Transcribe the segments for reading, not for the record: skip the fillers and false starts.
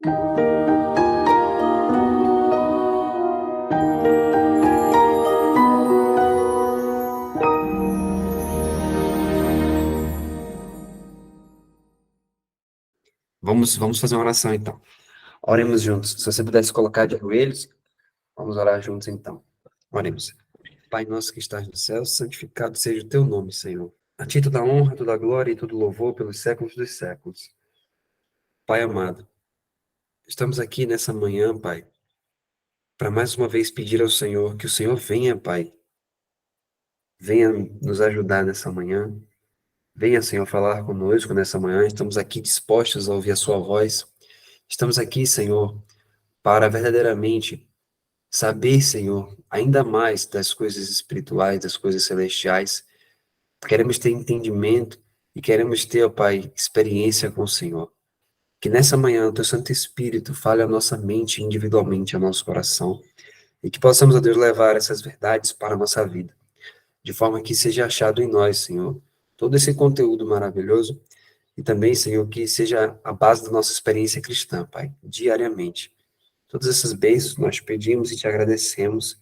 Vamos fazer uma oração, então. Oremos juntos. Se você pudesse colocar de joelhos, vamos orar juntos, então. Oremos. Pai nosso que estás no céu, santificado seja o teu nome, Senhor. A ti toda honra, toda glória e todo louvor pelos séculos dos séculos. Pai amado, estamos aqui nessa manhã, Pai, para mais uma vez pedir ao Senhor que o Senhor venha, Pai, venha nos ajudar nessa manhã. Venha, Senhor, falar conosco nessa manhã. Estamos aqui dispostos a ouvir a sua voz. Estamos aqui, Senhor, para verdadeiramente saber, Senhor, ainda mais das coisas espirituais, das coisas celestiais. Queremos ter entendimento e queremos ter, ó Pai, experiência com o Senhor. Que nessa manhã o Teu Santo Espírito fale a nossa mente individualmente, ao nosso coração, e que possamos, ó Deus, levar essas verdades para a nossa vida, de forma que seja achado em nós, Senhor, todo esse conteúdo maravilhoso, e também, Senhor, que seja a base da nossa experiência cristã, Pai, diariamente. Todas essas bênçãos nós pedimos e te agradecemos.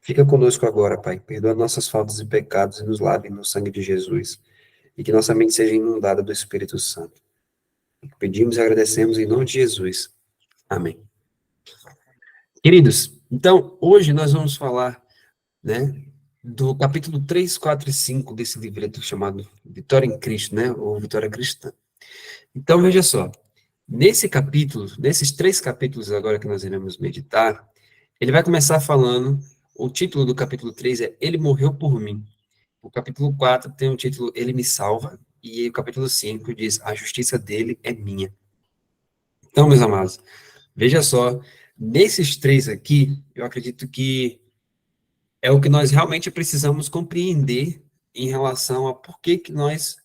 Fica conosco agora, Pai. Perdoa nossas faltas e pecados e nos lave no sangue de Jesus. E que nossa mente seja inundada do Espírito Santo. Pedimos e agradecemos em nome de Jesus. Amém. Queridos, então, hoje nós vamos falar, né, do capítulo 3, 4 e 5 desse livreto chamado Vitória em Cristo, né, ou Vitória Cristã. Então, veja só. Nesse capítulo, nesses 3 capítulos agora que nós iremos meditar, ele vai começar falando, o título do capítulo 3 é Ele Morreu por Mim. O capítulo 4 tem o título Ele Me Salva, e o capítulo 5 diz A Justiça Dele é Minha. Então, meus amados, veja só, nesses 3 aqui, eu acredito que é o que nós realmente precisamos compreender em relação a por que nós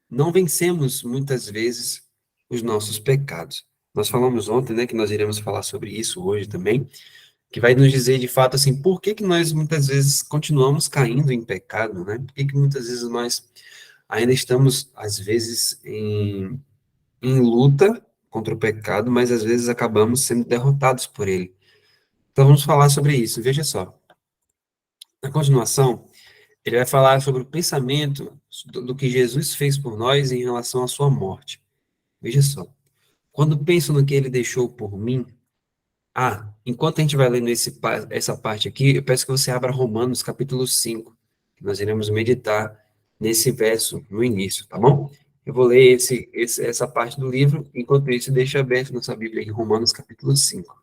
não vencemos, muitas vezes, os nossos pecados. Nós falamos ontem, né, que nós iremos falar sobre isso hoje também, que vai nos dizer, de fato, assim, por que nós, muitas vezes, continuamos caindo em pecado, né? Por que muitas vezes nós ainda estamos, às vezes, em luta contra o pecado, mas, às vezes, acabamos sendo derrotados por ele. Então, vamos falar sobre isso. Veja só. Na continuação, ele vai falar sobre o pensamento do que Jesus fez por nós em relação à sua morte. Veja só. Quando penso no que ele deixou por mim, enquanto a gente vai lendo essa parte aqui, eu peço que você abra Romanos capítulo 5, que nós iremos meditar nesse verso no início, tá bom? Eu vou ler essa parte do livro, enquanto isso, deixa aberto nossa Bíblia em Romanos capítulo 5.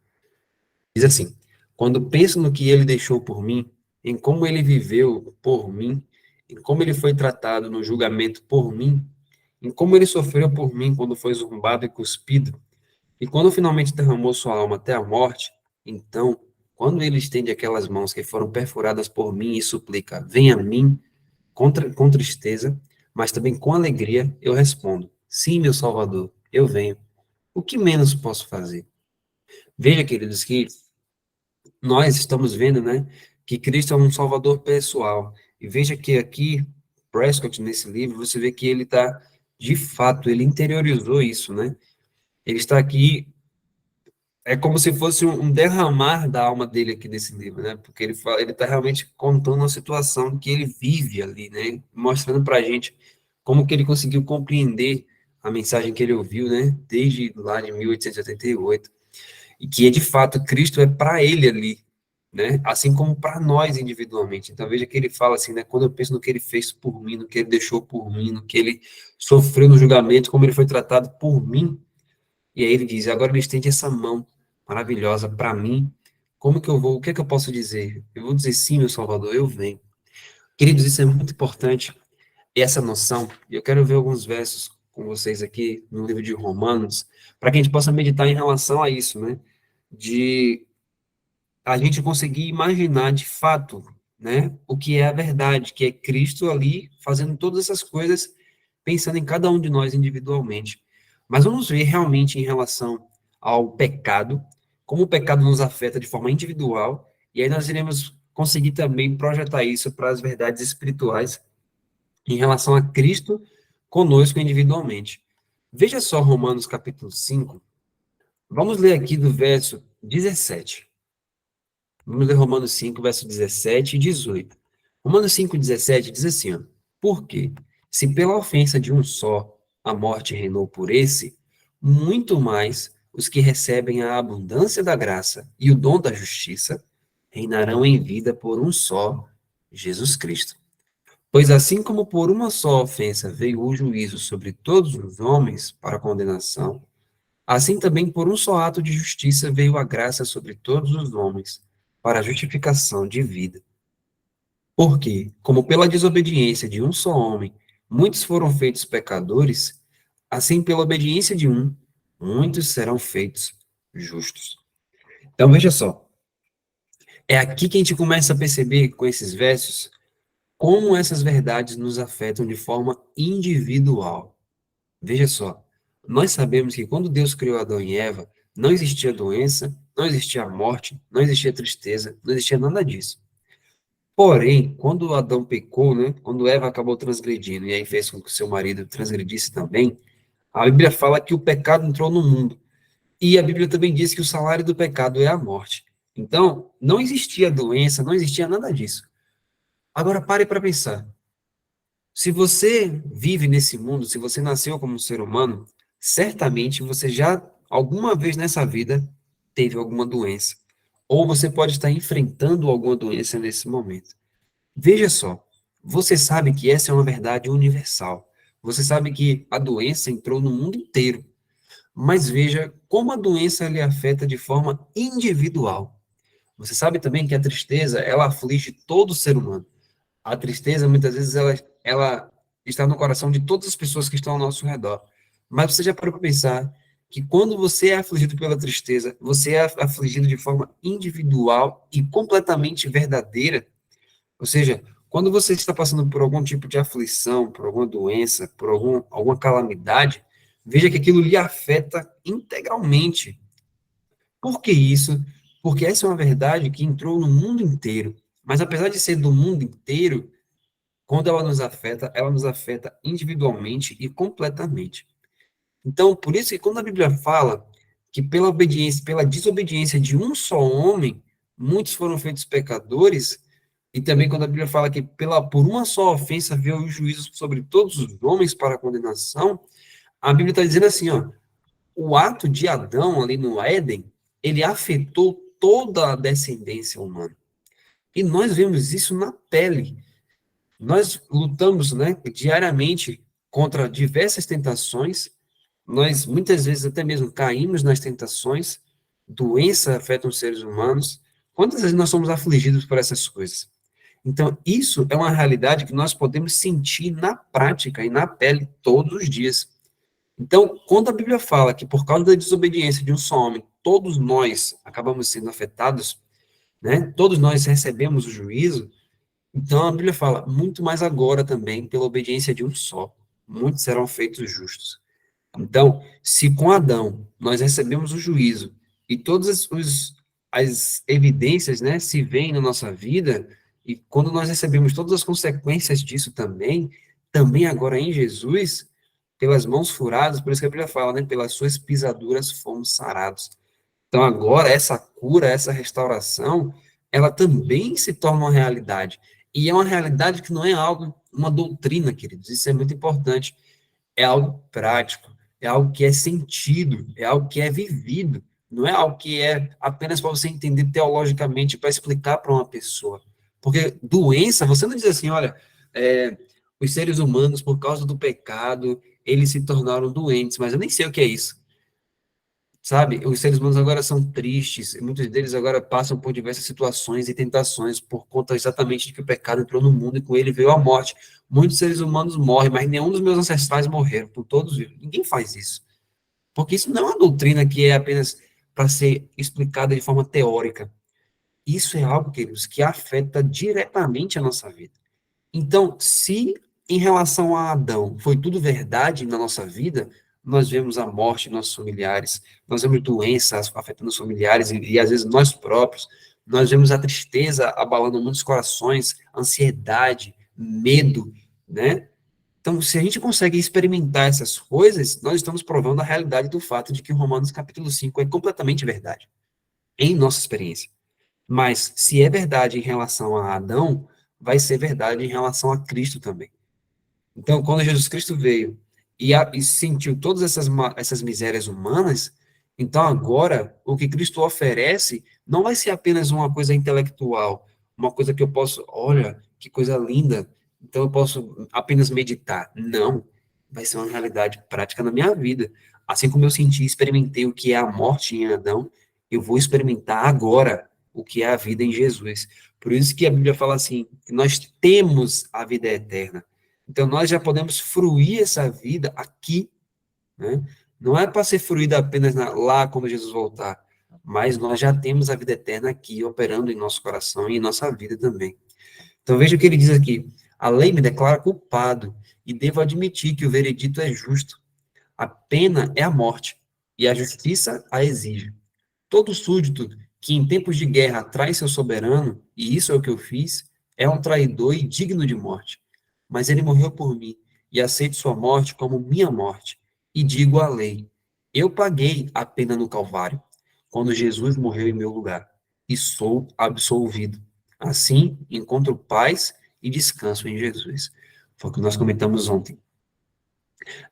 Diz assim: Quando penso no que ele deixou por mim, em como ele viveu por mim, em como ele foi tratado no julgamento por mim, em como ele sofreu por mim quando foi zombado e cuspido, e quando finalmente derramou sua alma até a morte, então, quando ele estende aquelas mãos que foram perfuradas por mim e suplica, venha a mim, com tristeza, mas também com alegria, eu respondo, sim, meu Salvador, eu venho. O que menos posso fazer? Veja, queridos, que nós estamos vendo, né, que Cristo é um Salvador pessoal. E veja que aqui, Prescott, nesse livro, você vê que ele está, de fato, ele interiorizou isso, né? Ele está aqui. É como se fosse um derramar da alma dele aqui nesse livro, né? Porque ele está realmente contando uma situação que ele vive ali, né? Mostrando para a gente como que ele conseguiu compreender a mensagem que ele ouviu, né? Desde lá de 1888. E que, de fato, Cristo é para ele ali, né? Assim como para nós individualmente. Então, veja que ele fala assim, né? Quando eu penso no que ele fez por mim, no que ele deixou por mim, no que ele sofreu no julgamento, como ele foi tratado por mim, e aí ele diz, agora ele estende essa mão maravilhosa para mim, como que eu vou, o que é que eu posso dizer? Eu vou dizer, sim, meu Salvador, eu venho. Queridos, isso é muito importante, essa noção, e eu quero ver alguns versos com vocês aqui no livro de Romanos, para que a gente possa meditar em relação a isso, né? De a gente conseguir imaginar de fato, né, o que é a verdade, que é Cristo ali fazendo todas essas coisas, pensando em cada um de nós individualmente. Mas vamos ver realmente em relação ao pecado, como o pecado nos afeta de forma individual, e aí nós iremos conseguir também projetar isso para as verdades espirituais em relação a Cristo conosco individualmente. Veja só Romanos capítulo 5, Vamos ler aqui do verso 17. Vamos ler Romanos 5, verso 17 e 18. Romanos 5, 17 diz assim, ó, por quê? Se pela ofensa de um só a morte reinou por esse, muito mais os que recebem a abundância da graça e o dom da justiça reinarão em vida por um só, Jesus Cristo. Pois assim como por uma só ofensa veio o juízo sobre todos os homens para condenação, assim também por um só ato de justiça veio a graça sobre todos os homens para a justificação de vida. Porque, como pela desobediência de um só homem, muitos foram feitos pecadores, assim pela obediência de um, muitos serão feitos justos. Então veja só, é aqui que a gente começa a perceber com esses versos como essas verdades nos afetam de forma individual. Veja só, nós sabemos que quando Deus criou Adão e Eva, não existia doença, não existia morte, não existia tristeza, não existia nada disso. Porém, quando Adão pecou, né, quando Eva acabou transgredindo e aí fez com que seu marido transgredisse também, a Bíblia fala que o pecado entrou no mundo. E a Bíblia também diz que o salário do pecado é a morte. Então, não existia doença, não existia nada disso. Agora pare para pensar. Se você vive nesse mundo, se você nasceu como um ser humano, certamente você já, alguma vez nessa vida, teve alguma doença. Ou você pode estar enfrentando alguma doença nesse momento. Veja só, você sabe que essa é uma verdade universal. Você sabe que a doença entrou no mundo inteiro. Mas veja como a doença lhe afeta de forma individual. Você sabe também que a tristeza, ela aflige todo ser humano. A tristeza, muitas vezes, ela está no coração de todas as pessoas que estão ao nosso redor. Mas você já parou para pensar que quando você é afligido pela tristeza, você é afligido de forma individual e completamente verdadeira? Ou seja, quando você está passando por algum tipo de aflição, por alguma doença, por alguma calamidade, veja que aquilo lhe afeta integralmente. Por que isso? Porque essa é uma verdade que entrou no mundo inteiro. Mas apesar de ser do mundo inteiro, quando ela nos afeta individualmente e completamente. Então, por isso que quando a Bíblia fala que pela obediência, pela desobediência de um só homem, muitos foram feitos pecadores, e também quando a Bíblia fala que por uma só ofensa veio o juízo sobre todos os homens para a condenação, a Bíblia está dizendo assim, ó, o ato de Adão ali no Éden, ele afetou toda a descendência humana. E nós vemos isso na pele. Nós lutamos, né, diariamente contra diversas tentações. Nós muitas vezes até mesmo caímos nas tentações. Doença afeta os seres humanos. Quantas vezes nós somos afligidos por essas coisas? Então, isso é uma realidade que nós podemos sentir na prática e na pele todos os dias. Então, quando a Bíblia fala que por causa da desobediência de um só homem, todos nós acabamos sendo afetados, né? Todos nós recebemos o juízo. Então, a Bíblia fala, muito mais agora também, pela obediência de um só, muitos serão feitos justos. Então, se com Adão nós recebemos o juízo e todas as evidências, né, se veem na nossa vida, e quando nós recebemos todas as consequências disso também, também agora em Jesus, pelas mãos furadas, por isso que a Bíblia fala, né, pelas suas pisaduras fomos sarados. Então, agora, essa cura, essa restauração, ela também se torna uma realidade. E é uma realidade que não é algo, uma doutrina, queridos, isso é muito importante. É algo prático, é algo que é sentido, é algo que é vivido. Não é algo que é apenas para você entender teologicamente, para explicar para uma pessoa. Porque doença, você não diz assim, olha, os seres humanos, por causa do pecado, eles se tornaram doentes, mas eu nem sei o que é isso. Sabe, os seres humanos agora são tristes, e muitos deles agora passam por diversas situações e tentações por conta exatamente de que o pecado entrou no mundo e com ele veio a morte. Muitos seres humanos morrem, mas nenhum dos meus ancestrais morreram, por todos vivos. Ninguém faz isso. Porque isso não é uma doutrina que é apenas para ser explicada de forma teórica. Isso é algo, queridos, que afeta diretamente a nossa vida. Então, se em relação a Adão foi tudo verdade na nossa vida, nós vemos a morte em nossos familiares, nós vemos doenças afetando os familiares e às vezes nós próprios, nós vemos a tristeza abalando muitos corações, ansiedade, medo, né? Então, se a gente consegue experimentar essas coisas, nós estamos provando a realidade do fato de que o Romanos capítulo 5 é completamente verdade, em nossa experiência. Mas, se é verdade em relação a Adão, vai ser verdade em relação a Cristo também. Então, quando Jesus Cristo veio e sentiu todas essas misérias humanas, então agora o que Cristo oferece não vai ser apenas uma coisa intelectual, uma coisa que eu posso, olha, que coisa linda, então eu posso apenas meditar. Não, vai ser uma realidade prática na minha vida. Assim como eu senti e experimentei o que é a morte em Adão, eu vou experimentar agora o que é a vida em Jesus. Por isso que a Bíblia fala assim, que nós temos a vida eterna. Então, nós já podemos fruir essa vida aqui, né? Não é para ser fruída apenas lá quando Jesus voltar, mas nós já temos a vida eterna aqui, operando em nosso coração e em nossa vida também. Então, veja o que ele diz aqui. A lei me declara culpado e devo admitir que o veredito é justo. A pena é a morte e a justiça a exige. Todo súdito que em tempos de guerra trai seu soberano, e isso é o que eu fiz, é um traidor e digno de morte. Mas ele morreu por mim, e aceito sua morte como minha morte, e digo à lei: eu paguei a pena no Calvário, quando Jesus morreu em meu lugar, e sou absolvido. Assim, encontro paz e descanso em Jesus. Foi o que nós comentamos ontem.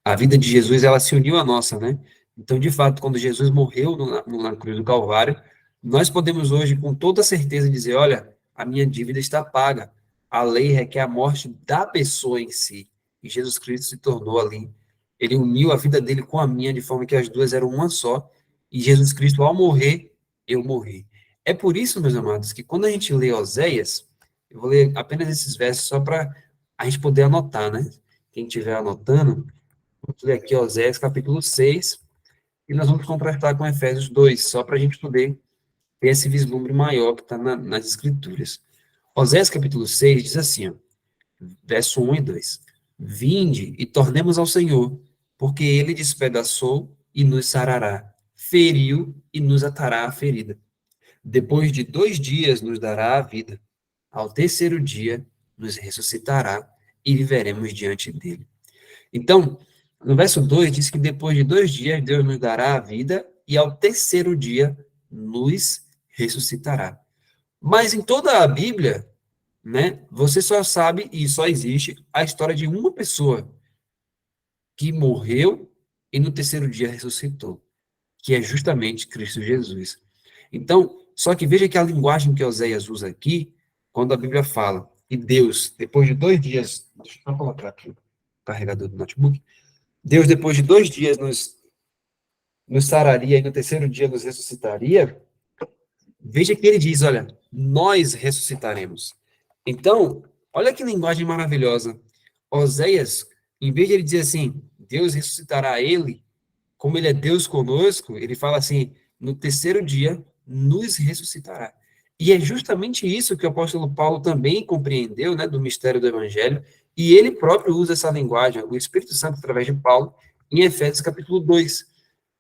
A vida de Jesus, ela se uniu à nossa, né? Então, de fato, quando Jesus morreu na cruz do Calvário, nós podemos hoje, com toda certeza, dizer: olha, a minha dívida está paga. A lei requer a morte da pessoa em si. E Jesus Cristo se tornou ali. Ele uniu a vida dele com a minha, de forma que as duas eram uma só. E Jesus Cristo, ao morrer, eu morri. É por isso, meus amados, que quando a gente lê Oséias, eu vou ler apenas esses versos só para a gente poder anotar, né? Quem estiver anotando, vamos ler aqui Oséias capítulo 6, e nós vamos contrastar com Efésios 2, só para a gente poder ter esse vislumbre maior que está nas Escrituras. Oséias capítulo 6 diz assim, ó, verso 1 e 2: Vinde e tornemos ao Senhor, porque ele despedaçou e nos sarará, feriu e nos atará a ferida. Depois de 2 dias nos dará a vida, ao terceiro dia nos ressuscitará e viveremos diante dele. Então, no verso 2 diz que depois de 2 dias Deus nos dará a vida e ao terceiro dia nos ressuscitará. Mas em toda a Bíblia, né, você só sabe e só existe a história de uma pessoa que morreu e no terceiro dia ressuscitou, que é justamente Cristo Jesus. Então, só que veja que a linguagem que Oséias usa aqui, quando a Bíblia fala, e Deus, depois de 2 dias, deixa eu colocar aqui o carregador do notebook, Deus, depois de 2 dias, nos sararia e no terceiro dia nos ressuscitaria, veja que ele diz, olha, nós ressuscitaremos. Então, olha que linguagem maravilhosa. Oséias, em vez de ele dizer assim, Deus ressuscitará ele, como ele é Deus conosco, ele fala assim, no terceiro dia nos ressuscitará. E é justamente isso que o apóstolo Paulo também compreendeu, né, do mistério do evangelho, e ele próprio usa essa linguagem, o Espírito Santo, através de Paulo, em Efésios capítulo 2.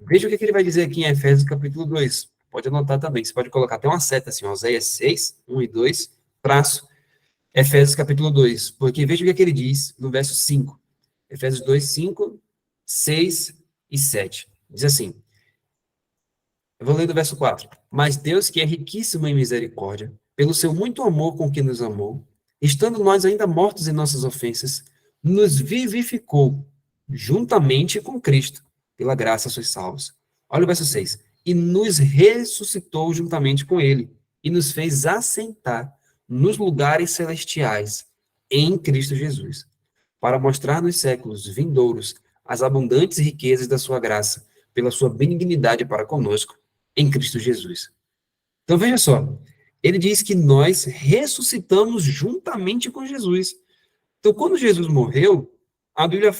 Veja o que ele vai dizer aqui em Efésios capítulo 2. Pode anotar também, você pode colocar até uma seta assim, Oséias 6, 1 e 2, traço, Efésios capítulo 2. Porque veja o que ele diz no verso 5. Efésios 2, 5, 6 e 7. Diz assim, eu vou ler do verso 4. Mas Deus, que é riquíssimo em misericórdia, pelo seu muito amor com que nos amou, estando nós ainda mortos em nossas ofensas, nos vivificou juntamente com Cristo. Pela graça sois salvos. Olha o verso 6. E nos ressuscitou juntamente com ele, e nos fez assentar nos lugares celestiais em Cristo Jesus, para mostrar nos séculos vindouros as abundantes riquezas da sua graça, pela sua benignidade para conosco, em Cristo Jesus. Então veja só, ele diz que nós ressuscitamos juntamente com Jesus. Então, quando Jesus morreu, a Bíblia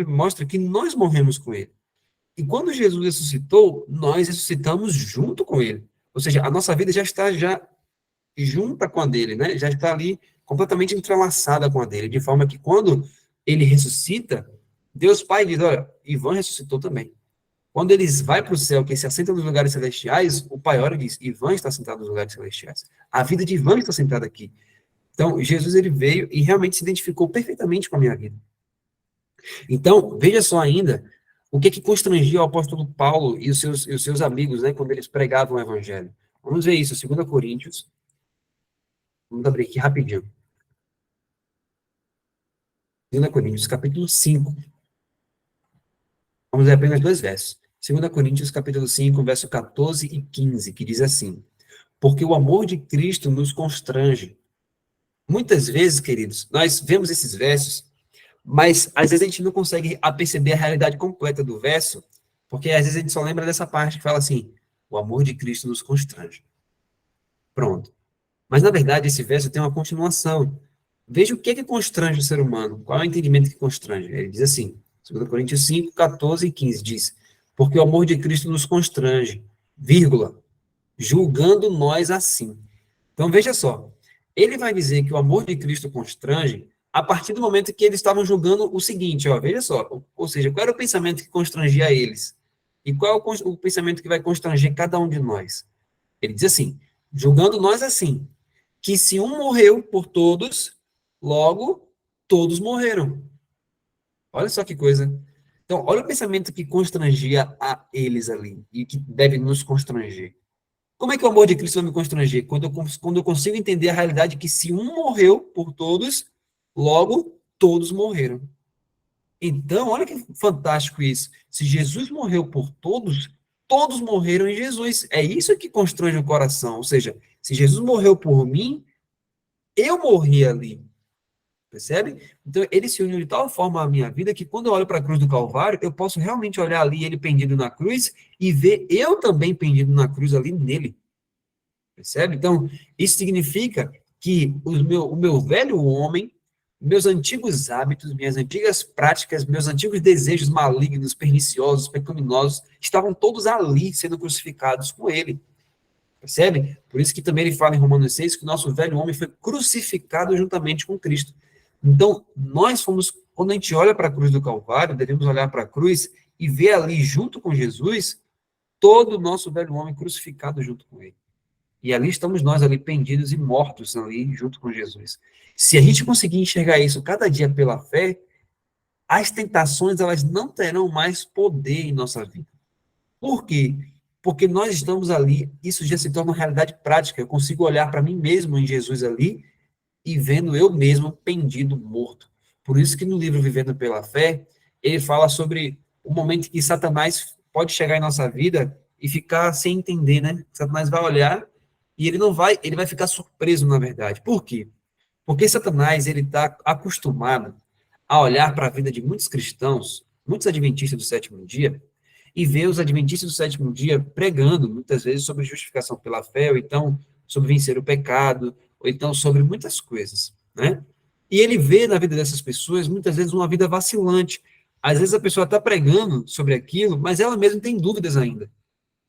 mostra que nós morremos com ele. E quando Jesus ressuscitou, nós ressuscitamos junto com ele. Ou seja, a nossa vida já está junta com a dele, né? Já está ali completamente entrelaçada com a dele, de forma que quando ele ressuscita, Deus Pai diz, olha, Ivan ressuscitou também. Quando eles vai para o céu, que se assenta nos lugares celestiais, o Pai ora e diz, Ivan está sentado nos lugares celestiais. A vida de Ivan está sentada aqui. Então, Jesus ele veio e realmente se identificou perfeitamente com a minha vida. Então, veja só ainda o que constrangia o apóstolo Paulo e os seus amigos, né, quando eles pregavam o evangelho. Vamos ver isso, 2 Coríntios, vamos abrir aqui rapidinho. 2 Coríntios, capítulo 5. Vamos ler apenas 2 versos. 2 Coríntios, capítulo 5, verso 14 e 15, que diz assim: porque o amor de Cristo nos constrange. Muitas vezes, queridos, nós vemos esses versos, mas às vezes a gente não consegue perceber a realidade completa do verso, porque às vezes a gente só lembra dessa parte que fala assim: o amor de Cristo nos constrange. Pronto. Mas, na verdade, esse verso tem uma continuação. Veja o que constrange o ser humano. Qual é o entendimento que constrange? Ele diz assim, 2 Coríntios 5, 14 e 15, diz: porque o amor de Cristo nos constrange, vírgula, julgando nós assim. Então, veja só. Ele vai dizer que o amor de Cristo constrange a partir do momento que eles estavam julgando o seguinte, ó, veja só. Ou seja, qual era o pensamento que constrangia eles? E qual é o pensamento que vai constranger cada um de nós? Ele diz assim, julgando nós assim, que se um morreu por todos, logo todos morreram. Olha só que coisa. Então, olha o pensamento que constrangia a eles ali e que deve nos constranger. Como é que o amor de Cristo vai me constranger? Quando eu consigo entender a realidade que se um morreu por todos, logo todos morreram. Então, olha que fantástico isso. Se Jesus morreu por todos, todos morreram em Jesus. É isso que constrange o coração. Ou seja, se Jesus morreu por mim, eu morri ali. Percebe? Então, ele se uniu de tal forma à minha vida que quando eu olho para a cruz do Calvário, eu posso realmente olhar ali ele pendido na cruz e ver eu também pendido na cruz ali nele. Percebe? Então, isso significa que o meu velho homem, meus antigos hábitos, minhas antigas práticas, meus antigos desejos malignos, perniciosos, pecaminosos, estavam todos ali sendo crucificados com ele. Percebe? Por isso que também ele fala em Romanos 6 que o nosso velho homem foi crucificado juntamente com Cristo. Então, nós fomos, quando a gente olha para a cruz do Calvário, devemos olhar para a cruz e ver ali, junto com Jesus, todo o nosso velho homem crucificado junto com ele. E ali estamos nós ali pendidos e mortos ali junto com Jesus. Se a gente conseguir enxergar isso cada dia pela fé, as tentações elas não terão mais poder em nossa vida. Por quê? Porque nós estamos ali, isso já se torna uma realidade prática. Eu consigo olhar para mim mesmo em Jesus ali e vendo eu mesmo pendido, morto. Por isso que no livro Vivendo pela Fé, ele fala sobre o momento que Satanás pode chegar em nossa vida e ficar sem entender, né? Satanás vai olhar e ele vai ficar surpreso, na verdade. Por quê? Porque Satanás, ele está acostumado a olhar para a vida de muitos cristãos, muitos adventistas do sétimo dia, e ver os adventistas do sétimo dia pregando, muitas vezes, sobre justificação pela fé, ou então sobre vencer o pecado, ou então sobre muitas coisas, né? E ele vê na vida dessas pessoas, muitas vezes, uma vida vacilante. Às vezes a pessoa está pregando sobre aquilo, mas ela mesma tem dúvidas ainda.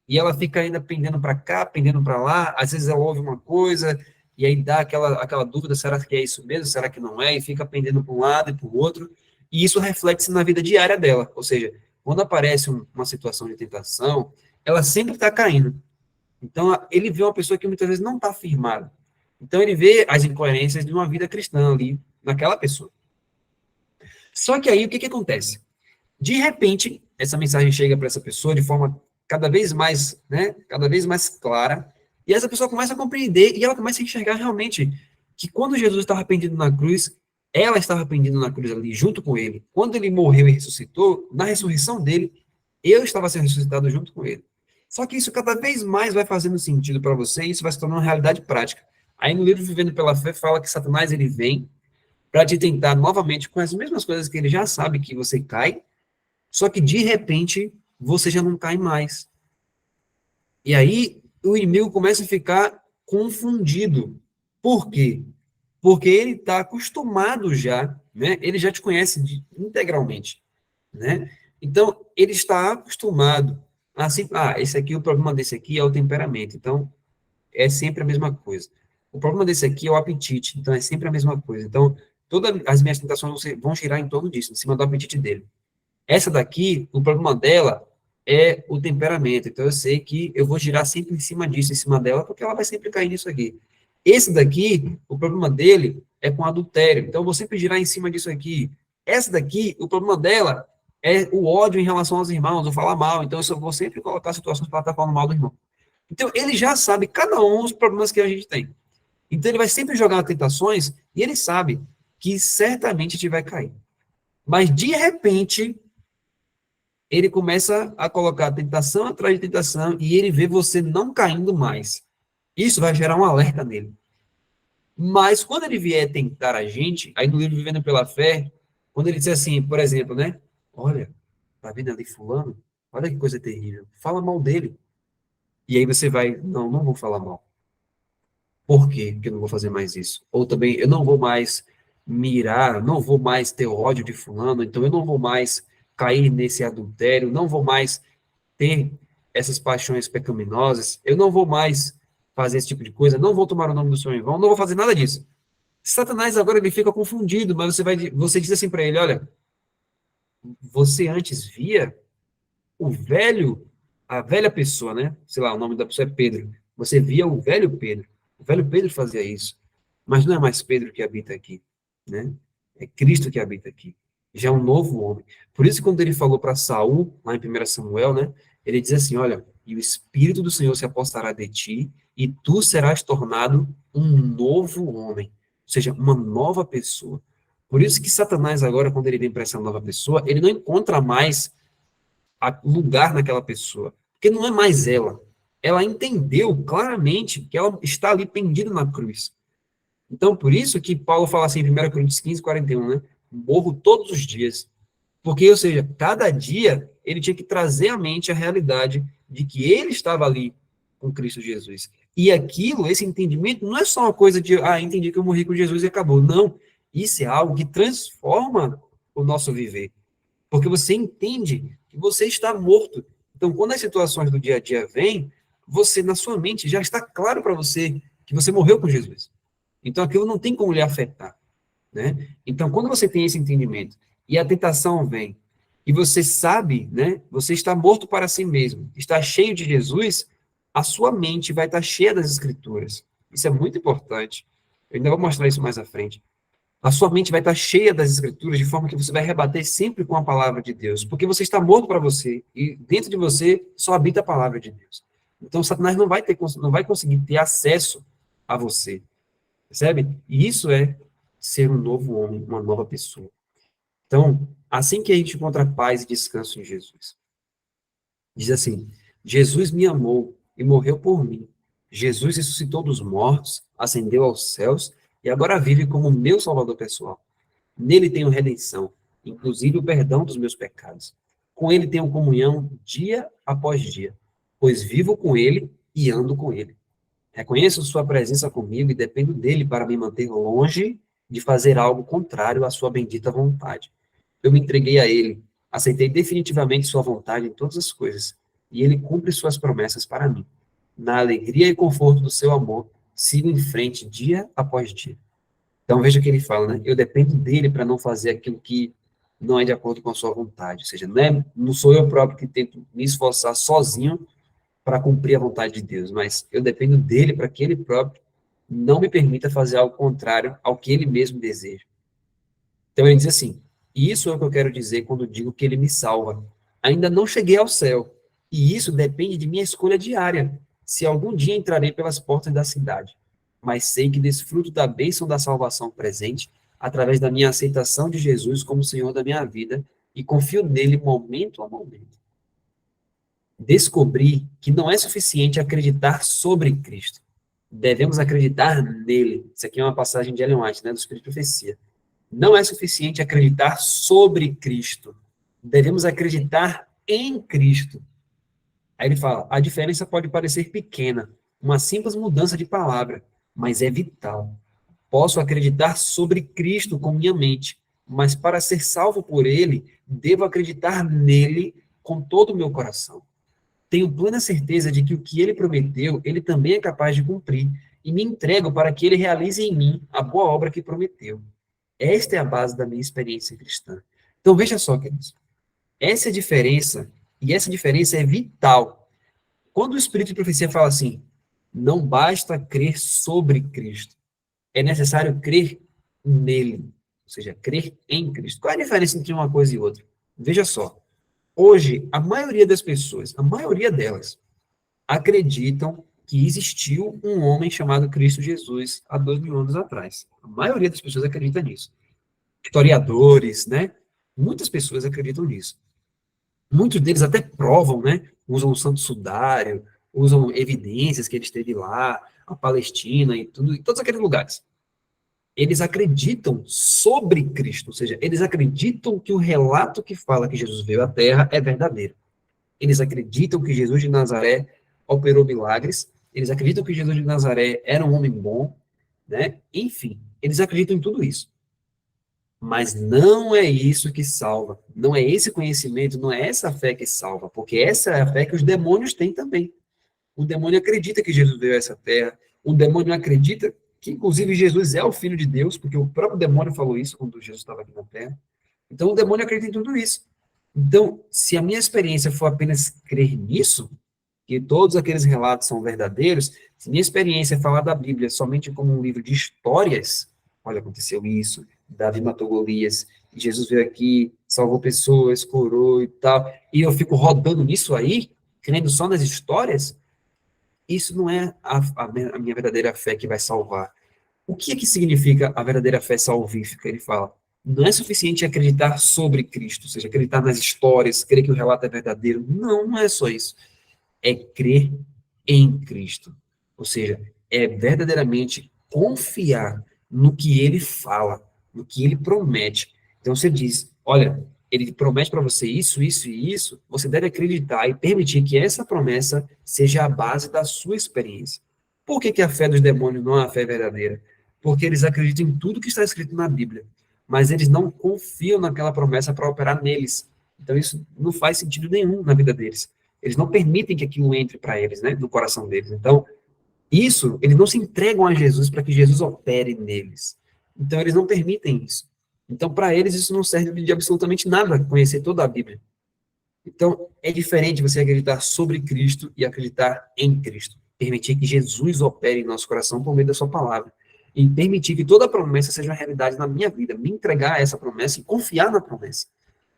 E ela fica ainda pendendo para cá, pendendo para lá, às vezes ela ouve uma coisa, e aí dá aquela dúvida, será que é isso mesmo, será que não é, e fica pendendo para um lado e para o outro, e isso reflete-se na vida diária dela, ou seja, quando aparece uma situação de tentação, ela sempre está caindo. Então, ele vê uma pessoa que muitas vezes não está firmada. Então, ele vê as incoerências de uma vida cristã ali, naquela pessoa. Só que aí, o que acontece? De repente, essa mensagem chega para essa pessoa de forma cada vez mais, né, cada vez mais clara, e essa pessoa começa a compreender, e ela começa a enxergar realmente que quando Jesus estava pendido na cruz, ela estava pendendo na cruz ali, junto com ele. Quando ele morreu e ressuscitou, na ressurreição dele, eu estava sendo ressuscitado junto com ele. Só que isso cada vez mais vai fazendo sentido para você, e isso vai se tornar uma realidade prática. Aí no livro Vivendo pela Fé, fala que Satanás ele vem para te tentar novamente com as mesmas coisas que ele já sabe que você cai, só que de repente você já não cai mais. E aí o inimigo começa a ficar confundido. Por quê? Porque ele está acostumado já, né? Ele já te conhece integralmente, né? Então, ele está acostumado assim, esse aqui, o problema desse aqui é o temperamento, então é sempre a mesma coisa. O problema desse aqui é o apetite, então é sempre a mesma coisa. Então, todas as minhas tentações vão girar em torno disso, em cima do apetite dele. Essa daqui, o problema dela é o temperamento. Então, eu sei que eu vou girar sempre em cima disso, em cima dela, porque ela vai sempre cair nisso aqui. Esse daqui, o problema dele é com adultério. Então, eu vou sempre girar em cima disso aqui. Essa daqui, o problema dela é o ódio em relação aos irmãos, ou falar mal. Então, eu vou sempre colocar situações para ela estar falando mal do irmão. Então, ele já sabe cada um os problemas que a gente tem. Então, ele vai sempre jogar tentações e ele sabe que certamente a gente vai cair. Mas, de repente, ele começa a colocar tentação atrás de tentação e ele vê você não caindo mais. Isso vai gerar um alerta nele. Mas quando ele vier tentar a gente, aí no livro Vivendo pela Fé, quando ele diz assim, por exemplo, né? Olha, tá vendo ali fulano? Olha que coisa terrível. Fala mal dele. E aí você vai, não, não vou falar mal. Por quê? Porque eu não vou fazer mais isso. Ou também, eu não vou mais mirar, não vou mais ter ódio de fulano, então eu não vou mais cair nesse adultério, não vou mais ter essas paixões pecaminosas, eu não vou mais fazer esse tipo de coisa, não vou tomar o nome do Senhor em vão, não vou fazer nada disso. Satanás agora ele fica confundido, mas você diz assim para ele, olha, você antes via o velho, a velha pessoa, né? Sei lá, o nome da pessoa é Pedro. Você via o velho Pedro. O velho Pedro fazia isso. Mas não é mais Pedro que habita aqui, né? É Cristo que habita aqui. Já é um novo homem. Por isso, quando ele falou para Saul, lá em 1 Samuel, né? Ele diz assim: olha, e o Espírito do Senhor se apossará de ti, e tu serás tornado um novo homem. Ou seja, uma nova pessoa. Por isso que Satanás, agora, quando ele vem para essa nova pessoa, ele não encontra mais lugar naquela pessoa. Porque não é mais ela. Ela entendeu claramente que ela está ali pendida na cruz. Então, por isso que Paulo fala assim em 1 Coríntios 15, 41, né? Morro todos os dias. Porque, ou seja, cada dia ele tinha que trazer à mente a realidade de que ele estava ali com Cristo Jesus. E aquilo, esse entendimento, não é só uma coisa de, entendi que eu morri com Jesus e acabou. Não. Isso é algo que transforma o nosso viver. Porque você entende que você está morto. Então, quando as situações do dia a dia vêm, você, na sua mente, já está claro para você que você morreu com Jesus. Então, aquilo não tem como lhe afetar, né? Então, quando você tem esse entendimento e a tentação vem, e você sabe, né? Você está morto para si mesmo, está cheio de Jesus, a sua mente vai estar cheia das Escrituras. Isso é muito importante. Eu ainda vou mostrar isso mais à frente. A sua mente vai estar cheia das Escrituras, de forma que você vai rebater sempre com a palavra de Deus, porque você está morto para você, e dentro de você só habita a palavra de Deus. Então, Satanás não vai conseguir ter acesso a você, percebe? E isso é ser um novo homem, uma nova pessoa. Então, assim que a gente encontra paz e descanso em Jesus, diz assim: Jesus me amou e morreu por mim. Jesus ressuscitou dos mortos, ascendeu aos céus e agora vive como meu salvador pessoal. Nele tenho redenção, inclusive o perdão dos meus pecados. Com ele tenho comunhão dia após dia, pois vivo com ele e ando com ele. Reconheço sua presença comigo e dependo dele para me manter longe de fazer algo contrário à sua bendita vontade. Eu me entreguei a ele, aceitei definitivamente sua vontade em todas as coisas, e ele cumpre suas promessas para mim. Na alegria e conforto do seu amor, sigo em frente dia após dia. Então veja que ele fala, né? Eu dependo dele para não fazer aquilo que não é de acordo com a sua vontade. Ou seja, não sou eu próprio que tento me esforçar sozinho para cumprir a vontade de Deus, mas eu dependo dele para que ele próprio não me permita fazer algo contrário ao que ele mesmo deseja. Então ele diz assim: e isso é o que eu quero dizer quando digo que ele me salva. Ainda não cheguei ao céu, e isso depende de minha escolha diária, se algum dia entrarei pelas portas da cidade. Mas sei que desfruto da bênção da salvação presente através da minha aceitação de Jesus como Senhor da minha vida e confio nele momento a momento. Descobri que não é suficiente acreditar sobre Cristo. Devemos acreditar nele. Isso aqui é uma passagem de Ellen White, né, do Espírito de Profecia. Não é suficiente acreditar sobre Cristo. Devemos acreditar em Cristo. Aí ele fala: a diferença pode parecer pequena, uma simples mudança de palavra, mas é vital. Posso acreditar sobre Cristo com minha mente, mas para ser salvo por Ele, devo acreditar nele com todo o meu coração. Tenho plena certeza de que o que Ele prometeu, Ele também é capaz de cumprir, e me entrego para que Ele realize em mim a boa obra que prometeu. Esta é a base da minha experiência cristã. Então, veja só, queridos. Essa é a diferença, e essa diferença é vital. Quando o Espírito de Profecia fala assim, não basta crer sobre Cristo, é necessário crer nele. ou seja, crer em Cristo. Qual é a diferença entre uma coisa e outra? Veja só, hoje, a maioria das pessoas, a maioria delas, acreditam que existiu um homem chamado Cristo Jesus há 2.000 anos atrás. A maioria das pessoas acredita nisso. Historiadores, né? Muitas pessoas acreditam nisso. Muitos deles até provam, né? Usam o Santo Sudário, usam evidências que ele esteve lá, a Palestina e tudo, em todos aqueles lugares. Eles acreditam sobre Cristo, ou seja, eles acreditam que o relato que fala que Jesus veio à Terra é verdadeiro. Eles acreditam que Jesus de Nazaré operou milagres, eles acreditam que Jesus de Nazaré era um homem bom, né? Enfim, eles acreditam em tudo isso. Mas não é isso que salva. Não é esse conhecimento, não é essa fé que salva, porque essa é a fé que os demônios têm também. O demônio acredita que Jesus veio a essa terra, o demônio acredita que, inclusive, Jesus é o Filho de Deus, porque o próprio demônio falou isso quando Jesus estava aqui na terra. Então, o demônio acredita em tudo isso. Então, se a minha experiência for apenas crer nisso, que todos aqueles relatos são verdadeiros, se minha experiência é falar da Bíblia somente como um livro de histórias, olha, aconteceu isso, Davi matou Golias, Jesus veio aqui, salvou pessoas, curou e tal, e eu fico rodando nisso aí, crendo só nas histórias, isso não é a minha verdadeira fé que vai salvar. O que é que significa a verdadeira fé salvífica? Ele fala, não é suficiente acreditar sobre Cristo, ou seja, acreditar nas histórias, crer que o relato é verdadeiro. Não, não é só isso. É crer em Cristo. Ou seja, é verdadeiramente confiar no que ele fala, no que ele promete. Então você diz, olha, ele promete para você isso, isso e isso, você deve acreditar e permitir que essa promessa seja a base da sua experiência. Por que a fé dos demônios não é a fé verdadeira? Porque eles acreditam em tudo que está escrito na Bíblia, mas eles não confiam naquela promessa para operar neles. Então isso não faz sentido nenhum na vida deles. Eles não permitem que aquilo entre para eles, né, no coração deles. Então, isso, eles não se entregam a Jesus para que Jesus opere neles. Então, eles não permitem isso. Então, para eles, isso não serve de absolutamente nada, conhecer toda a Bíblia. Então, é diferente você acreditar sobre Cristo e acreditar em Cristo. Permitir que Jesus opere em nosso coração por meio da sua palavra. E permitir que toda promessa seja uma realidade na minha vida. Me entregar a essa promessa e confiar na promessa.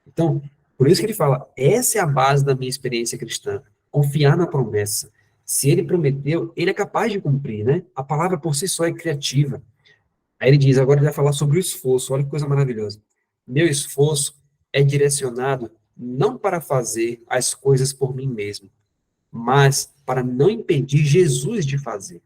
Então, por isso que ele fala, essa é a base da minha experiência cristã. Confiar na promessa. Se ele prometeu, ele é capaz de cumprir, né? A palavra por si só é criativa. Aí ele diz, agora ele vai falar sobre o esforço. Olha que coisa maravilhosa. Meu esforço é direcionado não para fazer as coisas por mim mesmo, mas para não impedir Jesus de fazer.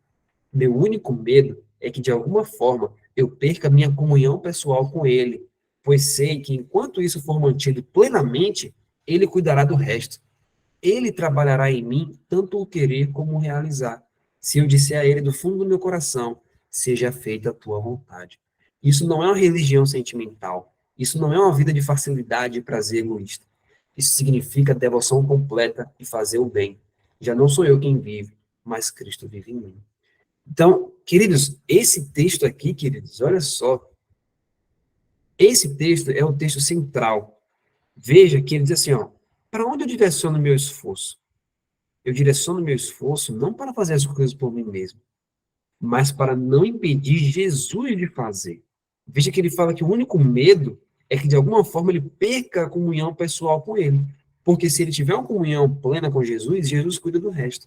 Meu único medo é que, de alguma forma, eu perca minha comunhão pessoal com ele, pois sei que, enquanto isso for mantido plenamente, ele cuidará do resto. Ele trabalhará em mim tanto o querer como o realizar. Se eu disser a ele do fundo do meu coração, seja feita a tua vontade. Isso não é uma religião sentimental. Isso não é uma vida de facilidade e prazer egoísta. Isso significa devoção completa e fazer o bem. Já não sou eu quem vive, mas Cristo vive em mim. Então, queridos, esse texto aqui, queridos, olha só. Esse texto é o texto central. Veja que ele diz assim, ó, para onde eu direciono meu esforço? Eu direciono meu esforço não para fazer as coisas por mim mesmo, mas para não impedir Jesus de fazer. Veja que ele fala que o único medo é que, de alguma forma, ele perca a comunhão pessoal com ele. Porque se ele tiver uma comunhão plena com Jesus, Jesus cuida do resto.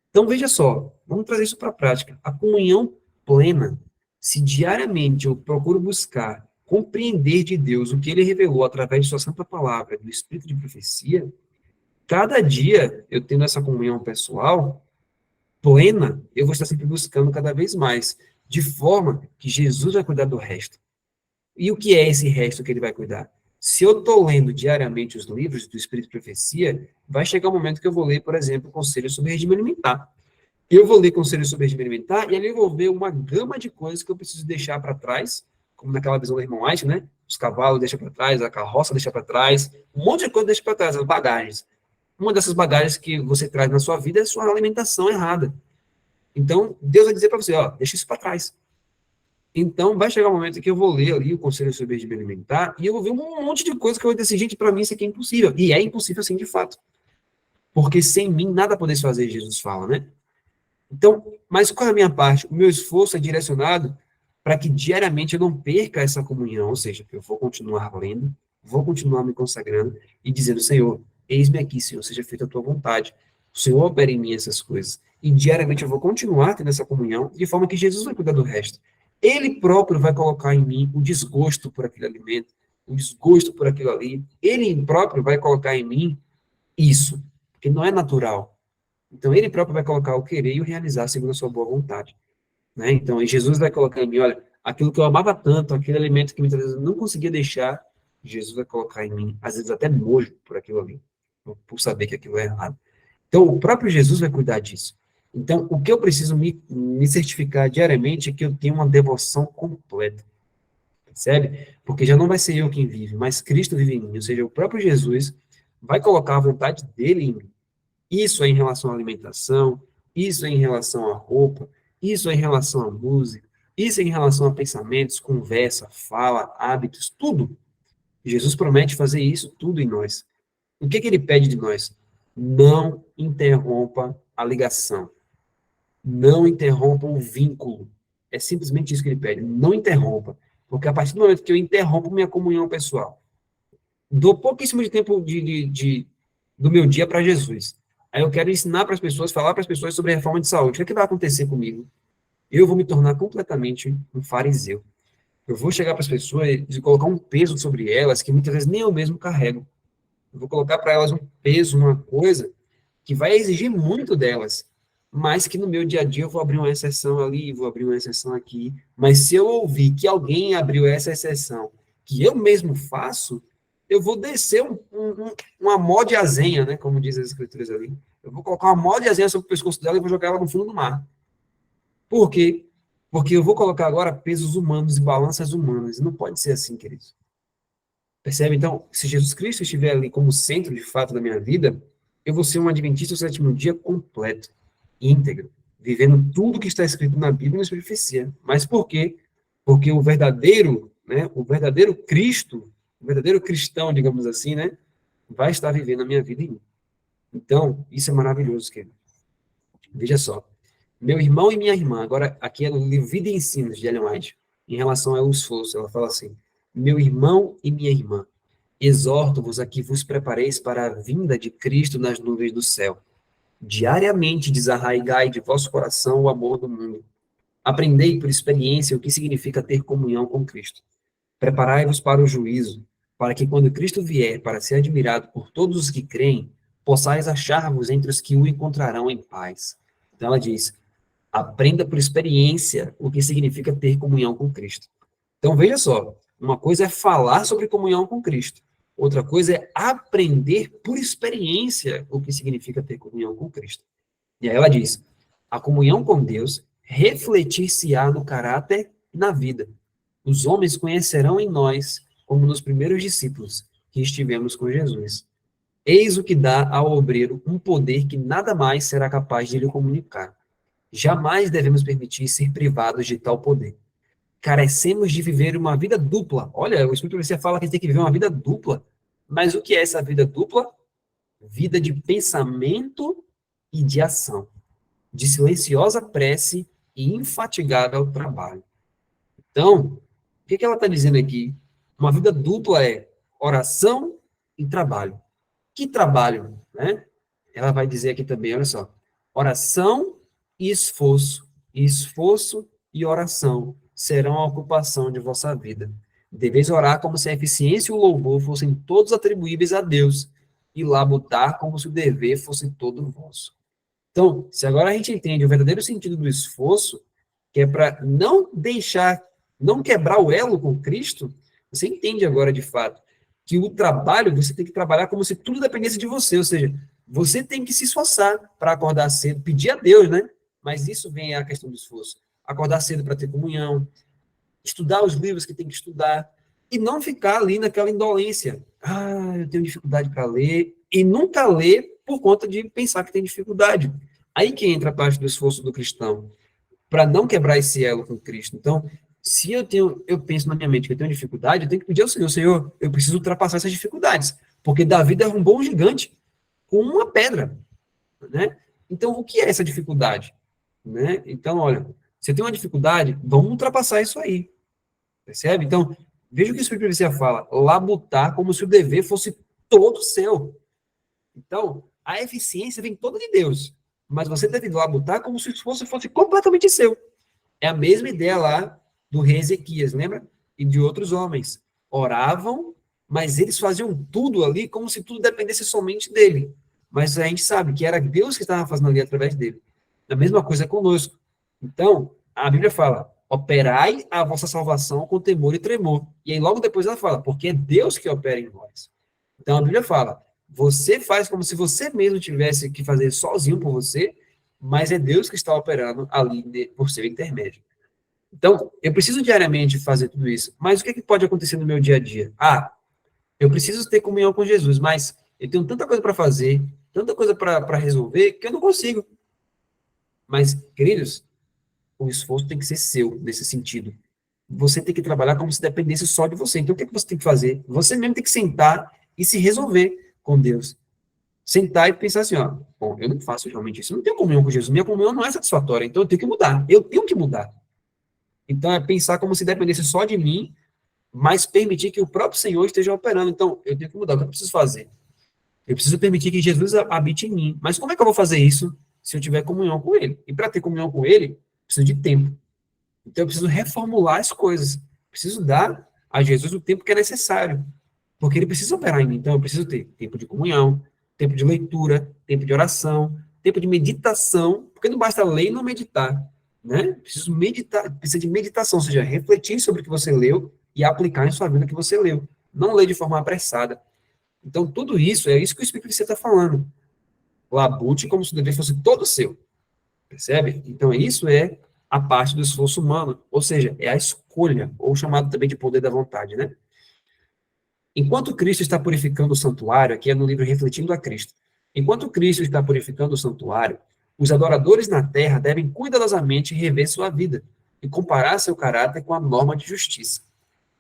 Então, veja só, vamos trazer isso para a prática. A comunhão plena, se diariamente eu procuro buscar compreender de Deus o que ele revelou através de sua santa palavra, do espírito de profecia, cada dia eu tendo essa comunhão pessoal plena, eu vou estar sempre buscando cada vez mais, de forma que Jesus vai cuidar do resto. E o que é esse resto que ele vai cuidar? Se eu estou lendo diariamente os livros do Espírito de Profecia, vai chegar um momento que eu vou ler, por exemplo, Conselhos sobre Regime Alimentar. Eu vou ler Conselhos sobre Regime Alimentar e ali eu vou ver uma gama de coisas que eu preciso deixar para trás, como naquela visão do irmão White, né? Os cavalos deixa para trás, a carroça deixa para trás, um monte de coisa deixa para trás, as bagagens. Uma dessas bagagens que você traz na sua vida é a sua alimentação errada. Então, Deus vai dizer para você, ó, deixa isso para trás. Então, vai chegar um momento que eu vou ler ali o Conselho sobre Regime Alimentar e eu vou ver um monte de coisa que eu vou dizer, gente, para mim isso aqui é impossível. E é impossível, sim, de fato. Porque sem mim nada podeis fazer, Jesus fala, né? Então, mas qual é a minha parte? O meu esforço é direcionado para que diariamente eu não perca essa comunhão, ou seja, eu vou continuar lendo, vou continuar me consagrando e dizendo, Senhor, eis-me aqui, Senhor, seja feita a tua vontade. O Senhor opera em mim essas coisas. E diariamente eu vou continuar tendo essa comunhão, de forma que Jesus vai cuidar do resto. Ele próprio vai colocar em mim o desgosto por aquele alimento, o desgosto por aquilo ali. Ele próprio vai colocar em mim isso, porque não é natural. Então, ele próprio vai colocar o querer e o realizar segundo a sua boa vontade. Né? Então, Jesus vai colocar em mim, olha, aquilo que eu amava tanto, aquele alimento que muitas vezes eu não conseguia deixar, Jesus vai colocar em mim, às vezes até nojo por aquilo ali, por saber que aquilo é errado. Então, o próprio Jesus vai cuidar disso. Então, o que eu preciso me certificar diariamente é que eu tenho uma devoção completa, percebe? Porque já não vai ser eu quem vive, mas Cristo vive em mim, ou seja, o próprio Jesus vai colocar a vontade dele em mim. Isso é em relação à alimentação, isso é em relação à roupa, isso é em relação à música, isso é em relação a pensamentos, conversa, fala, hábitos, tudo. Jesus promete fazer isso tudo em nós. O que ele pede de nós? Não interrompa a ligação. Não interrompa o vínculo. É simplesmente isso que ele pede. Não interrompa. Porque a partir do momento que eu interrompo minha comunhão pessoal, dou pouquíssimo de tempo do meu dia para Jesus. Aí eu quero ensinar para as pessoas, falar para as pessoas sobre a reforma de saúde. O que é que vai acontecer comigo? Eu vou me tornar completamente um fariseu. Eu vou chegar para as pessoas e colocar um peso sobre elas que muitas vezes nem eu mesmo carrego. Eu vou colocar para elas um peso, uma coisa que vai exigir muito delas, mas que no meu dia a dia eu vou abrir uma exceção ali, vou abrir uma exceção aqui. Mas se eu ouvir que alguém abriu essa exceção, que eu mesmo faço, eu vou descer uma mó de azenha, né, como diz as escrituras ali. Eu vou colocar uma mó de azenha sobre o pescoço dela e vou jogar ela no fundo do mar. Por quê? Porque eu vou colocar agora pesos humanos e balanças humanas. E não pode ser assim, queridos. Percebe? Então, se Jesus Cristo estiver ali como centro, de fato, da minha vida, eu vou ser um adventista do sétimo dia completo, íntegro, vivendo tudo que está escrito na Bíblia e na profecia. Mas por quê? Porque o verdadeiro, né, o verdadeiro Cristo, o verdadeiro cristão, digamos assim, né, vai estar vivendo a minha vida em mim. Então, isso é maravilhoso, querido. Veja só. Meu irmão e minha irmã, agora aqui é no livro Vida e Ensinos, de Ellen White, em relação ao esforço, ela fala assim, meu irmão e minha irmã, exorto-vos a que vos prepareis para a vinda de Cristo nas nuvens do céu. Diariamente desarraigai de vosso coração o amor do mundo. Aprendei por experiência o que significa ter comunhão com Cristo. Preparai-vos para o juízo, para que quando Cristo vier para ser admirado por todos os que creem, possais achar-vos entre os que o encontrarão em paz. Então ela diz, aprenda por experiência o que significa ter comunhão com Cristo. Então veja só, uma coisa é falar sobre comunhão com Cristo, outra coisa é aprender por experiência o que significa ter comunhão com Cristo. E aí ela diz, a comunhão com Deus refletir-se-á no caráter e na vida. Os homens conhecerão em nós, como nos primeiros discípulos que estivemos com Jesus. Eis o que dá ao obreiro um poder que nada mais será capaz de lhe comunicar. Jamais devemos permitir ser privados de tal poder. Carecemos de viver uma vida dupla. Olha, o Espírito Profecia fala que a gente tem que viver uma vida dupla. Mas o que é essa vida dupla? Vida de pensamento e de ação. De silenciosa prece e infatigável trabalho. Então, o que ela está dizendo aqui? Uma vida dupla é oração e trabalho. Que trabalho, né? Ela vai dizer aqui também, olha só, oração e esforço. Esforço e oração serão a ocupação de vossa vida. Deveis orar como se a eficiência e o louvor fossem todos atribuíveis a Deus, e labutar como se o dever fosse todo vosso. Então, se agora a gente entende o verdadeiro sentido do esforço, que é para não deixar, não quebrar o elo com Cristo, você entende agora de fato que o trabalho, você tem que trabalhar como se tudo dependesse de você, ou seja, você tem que se esforçar para acordar cedo, pedir a Deus, né? Mas isso vem a questão do esforço. Acordar cedo para ter comunhão, estudar os livros que tem que estudar, e não ficar ali naquela indolência. Ah, eu tenho dificuldade para ler, e nunca ler por conta de pensar que tem dificuldade. Aí que entra a parte do esforço do cristão, para não quebrar esse elo com Cristo. Então, se eu penso na minha mente que eu tenho dificuldade, eu tenho que pedir ao Senhor, Senhor, eu preciso ultrapassar essas dificuldades, porque Davi derrubou um gigante com uma pedra, né? Então, o que é essa dificuldade? Né? Então, olha, Se eu tenho uma dificuldade, vamos ultrapassar isso aí. Percebe? Então, veja o que o Espírito Profecia fala. Labutar como se o dever fosse todo seu. Então, a eficiência vem toda de Deus. Mas você deve labutar como se fosse completamente seu. É a mesma ideia lá do rei Ezequias, lembra? E de outros homens. Oravam, mas eles faziam tudo ali como se tudo dependesse somente dele. Mas a gente sabe que era Deus que estava fazendo ali através dele. A mesma coisa conosco. Então, a Bíblia fala, operai a vossa salvação com temor e tremor. E aí logo depois ela fala, porque é Deus que opera em vós. Então a Bíblia fala, você faz como se você mesmo tivesse que fazer sozinho por você, mas é Deus que está operando ali por seu intermédio. Então, eu preciso diariamente fazer tudo isso. Mas o que pode acontecer no meu dia a dia? Ah, eu preciso ter comunhão com Jesus, mas eu tenho tanta coisa para fazer, tanta coisa para resolver, que eu não consigo. Mas, queridos, o esforço tem que ser seu, nesse sentido. Você tem que trabalhar como se dependesse só de você. Então, o que você tem que fazer? Você mesmo tem que sentar e se resolver com Deus. Sentar e pensar assim, ó, bom, eu não faço realmente isso, eu não tenho comunhão com Jesus, minha comunhão não é satisfatória, então eu tenho que mudar, eu tenho que mudar. Então, é pensar como se dependesse só de mim, mas permitir que o próprio Senhor esteja operando. Então, eu tenho que mudar, o que eu preciso fazer? Eu preciso permitir que Jesus habite em mim. Mas como é que eu vou fazer isso se eu tiver comunhão com Ele? E para ter comunhão com Ele, preciso de tempo. Então, eu preciso reformular as coisas. Preciso dar a Jesus o tempo que é necessário. Porque Ele precisa operar em mim. Então, eu preciso ter tempo de comunhão, tempo de leitura, tempo de oração, tempo de meditação. Porque não basta ler e não meditar. Né? Preciso meditar, precisa de meditação, ou seja, refletir sobre o que você leu e aplicar em sua vida o que você leu. Não ler de forma apressada. Então, tudo isso, é isso que o Espírito de você está falando. Labute como se o dever fosse todo seu. Percebe? Então, isso é a parte do esforço humano, ou seja, é a escolha, ou chamado também de poder da vontade, né? Enquanto Cristo está purificando o santuário, aqui é no livro Refletindo a Cristo, enquanto Cristo está purificando o santuário, os adoradores na terra devem cuidadosamente rever sua vida e comparar seu caráter com a norma de justiça.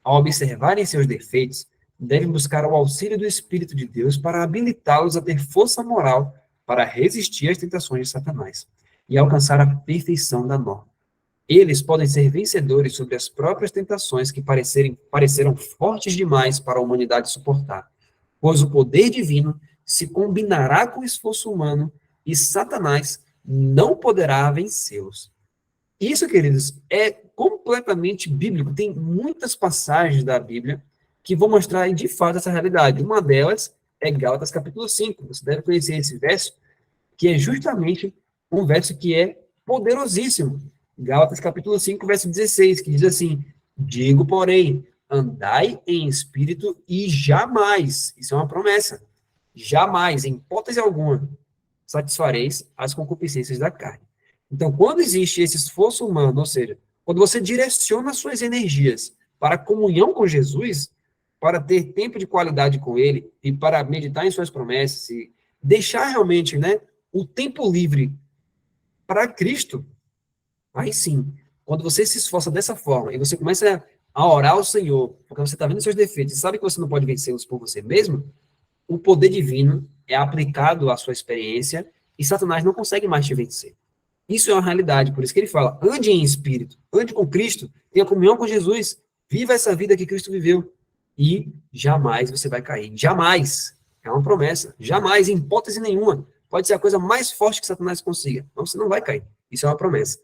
Ao observarem seus defeitos, devem buscar o auxílio do Espírito de Deus para habilitá-los a ter força moral para resistir às tentações de Satanás e alcançar a perfeição da norma. Eles podem ser vencedores sobre as próprias tentações que pareceram fortes demais para a humanidade suportar, pois o poder divino se combinará com o esforço humano e Satanás não poderá vencê-los. Isso, queridos, é completamente bíblico. Tem muitas passagens da Bíblia que vão mostrar, de fato, essa realidade. Uma delas é Gálatas capítulo 5. Você deve conhecer esse verso, que é justamente um verso que é poderosíssimo. Gálatas capítulo 5, verso 16, que diz assim, digo, porém, andai em espírito e jamais, isso é uma promessa, jamais, em hipótese alguma, satisfareis as concupiscências da carne. Então, quando existe esse esforço humano, ou seja, quando você direciona suas energias para a comunhão com Jesus, para ter tempo de qualidade com Ele e para meditar em suas promessas e deixar realmente, né, o tempo livre para Cristo, aí sim, quando você se esforça dessa forma e você começa a orar ao Senhor, porque você está vendo seus defeitos e sabe que você não pode vencê-los por você mesmo, o poder divino é aplicado à sua experiência e Satanás não consegue mais te vencer. Isso é uma realidade, por isso que ele fala, ande em espírito, ande com Cristo, tenha comunhão com Jesus, viva essa vida que Cristo viveu, e jamais você vai cair, jamais, é uma promessa, jamais, em hipótese nenhuma, pode ser a coisa mais forte que Satanás consiga, mas você não vai cair, isso é uma promessa.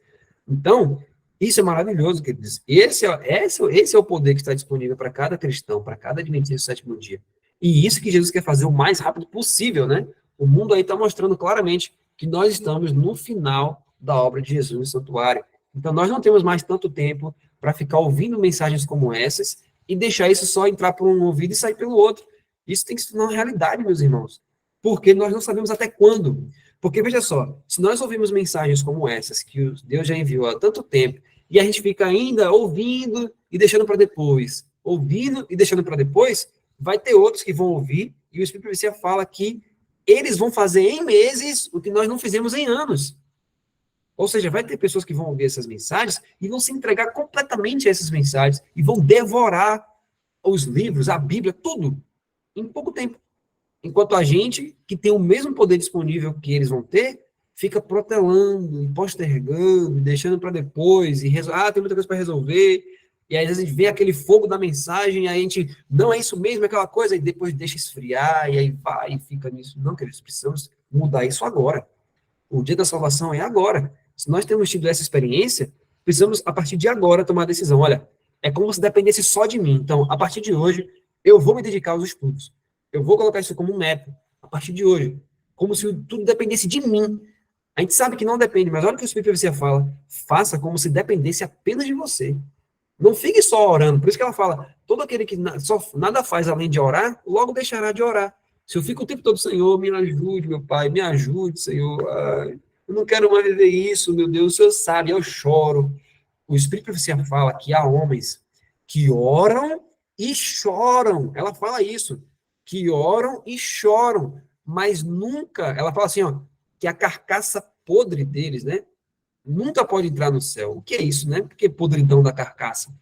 Então, isso é maravilhoso, queridos, esse é o poder que está disponível para cada cristão, para cada adventista do sétimo dia, e isso que Jesus quer fazer o mais rápido possível, né? O mundo aí está mostrando claramente que nós estamos no final da obra de Jesus no santuário. Então, nós não temos mais tanto tempo para ficar ouvindo mensagens como essas e deixar isso só entrar por um ouvido e sair pelo outro. Isso tem que se tornar uma realidade, meus irmãos. Porque nós não sabemos até quando. Porque, veja só, se nós ouvimos mensagens como essas, que Deus já enviou há tanto tempo, e a gente fica ainda ouvindo e deixando para depois, ouvindo e deixando para depois, vai ter outros que vão ouvir, e o Espírito Profecia fala que eles vão fazer em meses o que nós não fizemos em anos. Ou seja, vai ter pessoas que vão ouvir essas mensagens e vão se entregar completamente a essas mensagens e vão devorar os livros, a Bíblia, tudo, em pouco tempo. Enquanto a gente, que tem o mesmo poder disponível que eles vão ter, fica protelando, e postergando, deixando para depois, tem muita coisa para resolver, e aí às vezes a gente vê aquele fogo da mensagem, e aí a gente, não é isso mesmo, é aquela coisa, e depois deixa esfriar, e aí vai e fica nisso. Não, queridos, precisamos mudar isso agora. O dia da salvação é agora. Se nós temos tido essa experiência, precisamos, a partir de agora, tomar a decisão. Olha, é como se dependesse só de mim. Então, a partir de hoje, eu vou me dedicar aos estudos. Eu vou colocar isso como um meta, a partir de hoje. Como se tudo dependesse de mim. A gente sabe que não depende, mas olha o que o Espírito Profecia fala. Faça como se dependesse apenas de você. Não fique só orando. Por isso que ela fala, todo aquele que só nada faz além de orar, logo deixará de orar. Se eu fico o tempo todo, Senhor, me ajude, meu Pai, me ajude, Senhor. Ai, eu não quero mais viver isso, meu Deus, o Senhor sabe, eu choro. O Espírito Profecia fala que há homens que oram e choram. Ela fala isso, que oram e choram, mas nunca, ela fala assim, ó, que a carcaça podre deles, né, nunca pode entrar no céu. O que é isso, né? Porque podridão da carcaça.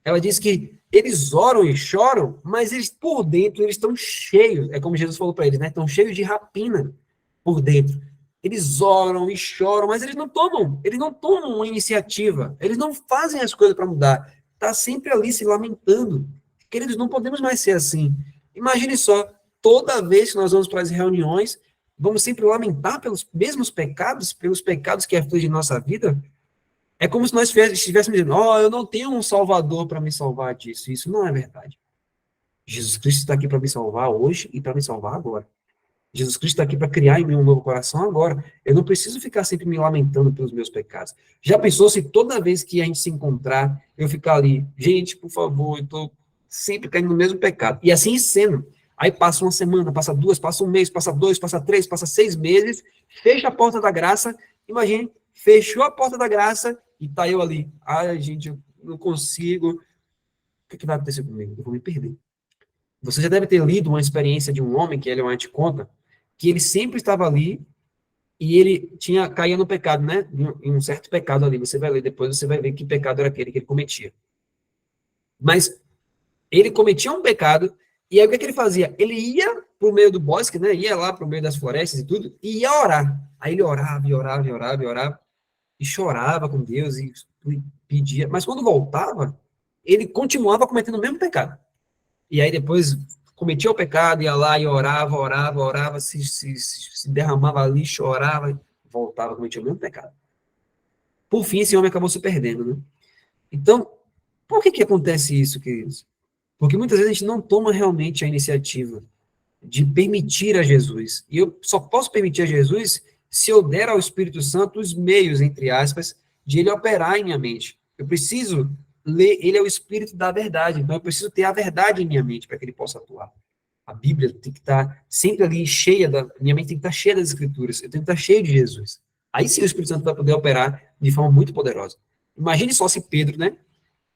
Ela diz que eles oram e choram, mas eles por dentro eles estão cheios. É como Jesus falou para eles, né? Estão cheios de rapina por dentro. Eles oram e choram, mas eles não tomam uma iniciativa. Eles não fazem as coisas para mudar. Está sempre ali se lamentando. Queridos, não podemos mais ser assim. Imagine só, toda vez que nós vamos para as reuniões, vamos sempre lamentar pelos mesmos pelos pecados que afligem nossa vida. É como se nós estivéssemos dizendo, eu não tenho um salvador para me salvar disso. Isso não é verdade. Jesus Cristo está aqui para me salvar hoje e para me salvar agora. Jesus Cristo está aqui para criar em mim um novo coração agora. Eu não preciso ficar sempre me lamentando pelos meus pecados. Já pensou se toda vez que a gente se encontrar, eu ficar ali, gente, por favor, eu estou sempre caindo no mesmo pecado. E assim sendo. Aí passa uma semana, passa duas, passa um mês, passa dois, passa três, passa 6 meses, fecha a porta da graça. Imagine, fechou a porta da graça e tá eu ali. Ai, gente, eu não consigo. O que vai acontecer comigo? Eu vou me perder. Você já deve ter lido uma experiência de um homem, que ele é uma conta, que ele sempre estava ali e ele caía no pecado, né? Em um certo pecado ali. Você vai ler depois, você vai ver que pecado era aquele que ele cometia. Mas ele cometia um pecado, e aí o que, que ele fazia? Ele ia pro meio do bosque, né? Ia lá pro meio das florestas e tudo, e ia orar. Aí ele orava, e orava, e orava, e orava, e chorava com Deus, e pedia. Mas quando voltava, ele continuava cometendo o mesmo pecado. E aí depois cometia o pecado, ia lá e orava, orava, orava, se derramava ali, chorava, voltava, cometia o mesmo pecado. Por fim, esse homem acabou se perdendo, né? Então, por que que acontece isso, queridos? Porque muitas vezes a gente não toma realmente a iniciativa de permitir a Jesus. E eu só posso permitir a Jesus se eu der ao Espírito Santo os meios, entre aspas, de ele operar em minha mente. Eu preciso ler, ele é o Espírito da verdade, então eu preciso ter a verdade em minha mente para que ele possa atuar. A Bíblia tem que estar sempre ali cheia minha mente tem que estar cheia das Escrituras, eu tenho que estar cheio de Jesus. Aí sim o Espírito Santo vai poder operar de forma muito poderosa. Imagine só se Pedro, né?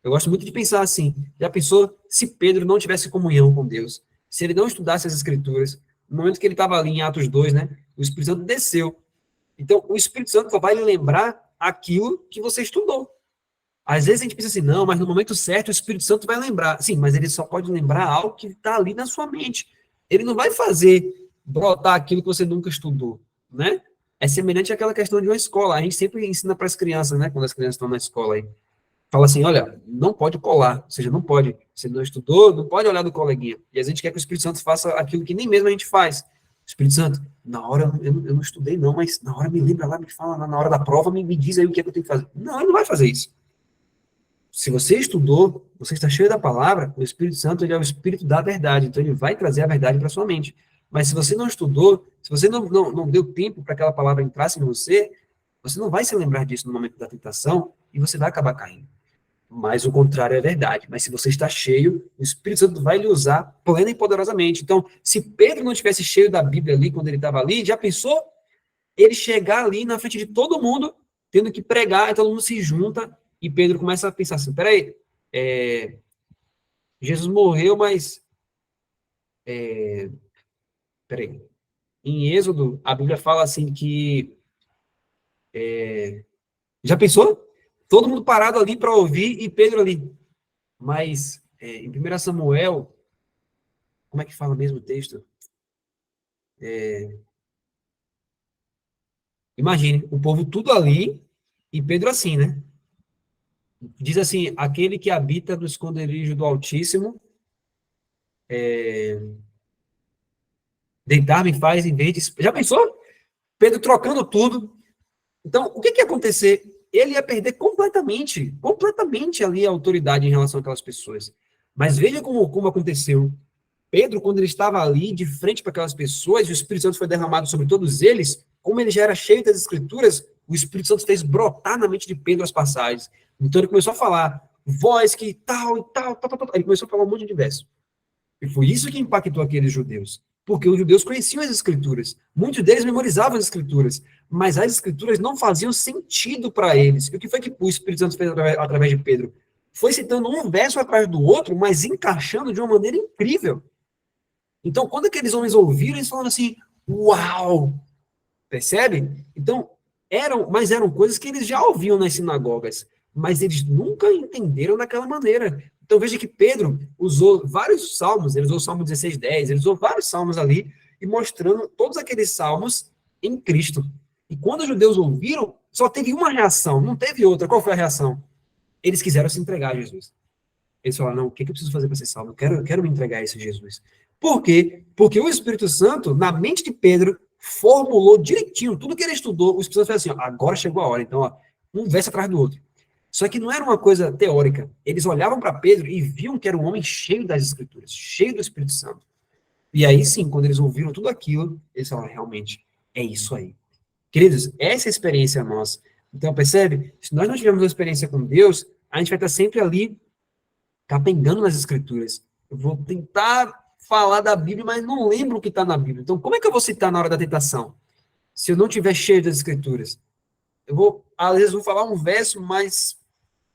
Eu gosto muito de pensar assim. Já pensou se Pedro não tivesse comunhão com Deus? Se ele não estudasse as Escrituras? No momento que ele estava ali em Atos 2, né? O Espírito Santo desceu. Então, o Espírito Santo só vai lhe lembrar aquilo que você estudou. Às vezes a gente pensa assim, não, mas no momento certo o Espírito Santo vai lembrar. Sim, mas ele só pode lembrar algo que está ali na sua mente. Ele não vai fazer brotar aquilo que você nunca estudou, né? É semelhante àquela questão de uma escola. A gente sempre ensina para as crianças, né? Quando as crianças estão na escola aí. Fala assim, olha, não pode colar, ou seja, não pode, você não estudou, não pode olhar do coleguinha. E a gente quer que o Espírito Santo faça aquilo que nem mesmo a gente faz. O Espírito Santo, na hora, eu não estudei não, mas na hora me lembra lá, me fala, na hora da prova, me diz aí o que é que eu tenho que fazer. Não, ele não vai fazer isso. Se você estudou, você está cheio da palavra, o Espírito Santo ele é o Espírito da verdade, então ele vai trazer a verdade para sua mente. Mas se você não estudou, se você não deu tempo para aquela palavra entrasse em você, você não vai se lembrar disso no momento da tentação e você vai acabar caindo. Mas o contrário é verdade. Mas se você está cheio, o Espírito Santo vai lhe usar plena e poderosamente. Então, se Pedro não estivesse cheio da Bíblia ali, quando ele estava ali, já pensou ele chegar ali na frente de todo mundo, tendo que pregar, e todo mundo se junta, e Pedro começa a pensar assim, peraí, Jesus morreu, mas, peraí, em Êxodo, a Bíblia fala assim que, já pensou? Todo mundo parado ali para ouvir, e Pedro ali. Mas, em 1 Samuel, como é que fala mesmo o texto? Imagine, o povo tudo ali e Pedro assim, né? Diz assim, aquele que habita no esconderijo do Altíssimo, deitar-me faz em vez de... Já pensou? Pedro trocando tudo. Então, o que que ia acontecer? Ele ia perder completamente ali a autoridade em relação àquelas pessoas. Mas veja como aconteceu. Pedro, quando ele estava ali de frente para aquelas pessoas, e o Espírito Santo foi derramado sobre todos eles, como ele já era cheio das Escrituras, o Espírito Santo fez brotar na mente de Pedro as passagens. Então ele começou a falar, voz que tal e tal, tal, tal, tal. Ele começou a falar um monte de verso. E foi isso que impactou aqueles judeus. Porque os judeus conheciam as Escrituras. Muitos deles memorizavam as Escrituras. Mas as Escrituras não faziam sentido para eles. E o que foi que o Espírito Santo fez através de Pedro? Foi citando um verso atrás do outro, mas encaixando de uma maneira incrível. Então, quando aqueles homens ouviram, eles falaram assim, uau! Percebe? Então, eram coisas que eles já ouviam nas sinagogas, mas eles nunca entenderam daquela maneira. Então, veja que Pedro usou vários salmos, ele usou o Salmo 16:10, ele usou vários salmos ali, e mostrando todos aqueles salmos em Cristo. E quando os judeus ouviram, só teve uma reação, não teve outra. Qual foi a reação? Eles quiseram se entregar a Jesus. Eles falaram, não, o que eu preciso fazer para ser salvo? Eu quero me entregar a esse Jesus. Por quê? Porque o Espírito Santo, na mente de Pedro, formulou direitinho tudo que ele estudou. O Espírito Santo fez assim, ó, agora chegou a hora. Então, ó, um verso atrás do outro. Só que não era uma coisa teórica. Eles olhavam para Pedro e viam que era um homem cheio das Escrituras, cheio do Espírito Santo. E aí sim, quando eles ouviram tudo aquilo, eles falaram, realmente, é isso aí. Queridos, essa é a experiência nossa. Então, percebe? Se nós não tivermos uma experiência com Deus, a gente vai estar sempre ali capengando nas escrituras. Eu vou tentar falar da Bíblia, mas não lembro o que está na Bíblia. Então, como é que eu vou citar na hora da tentação? Se eu não tiver cheio das escrituras? Às vezes, vou falar um verso, mas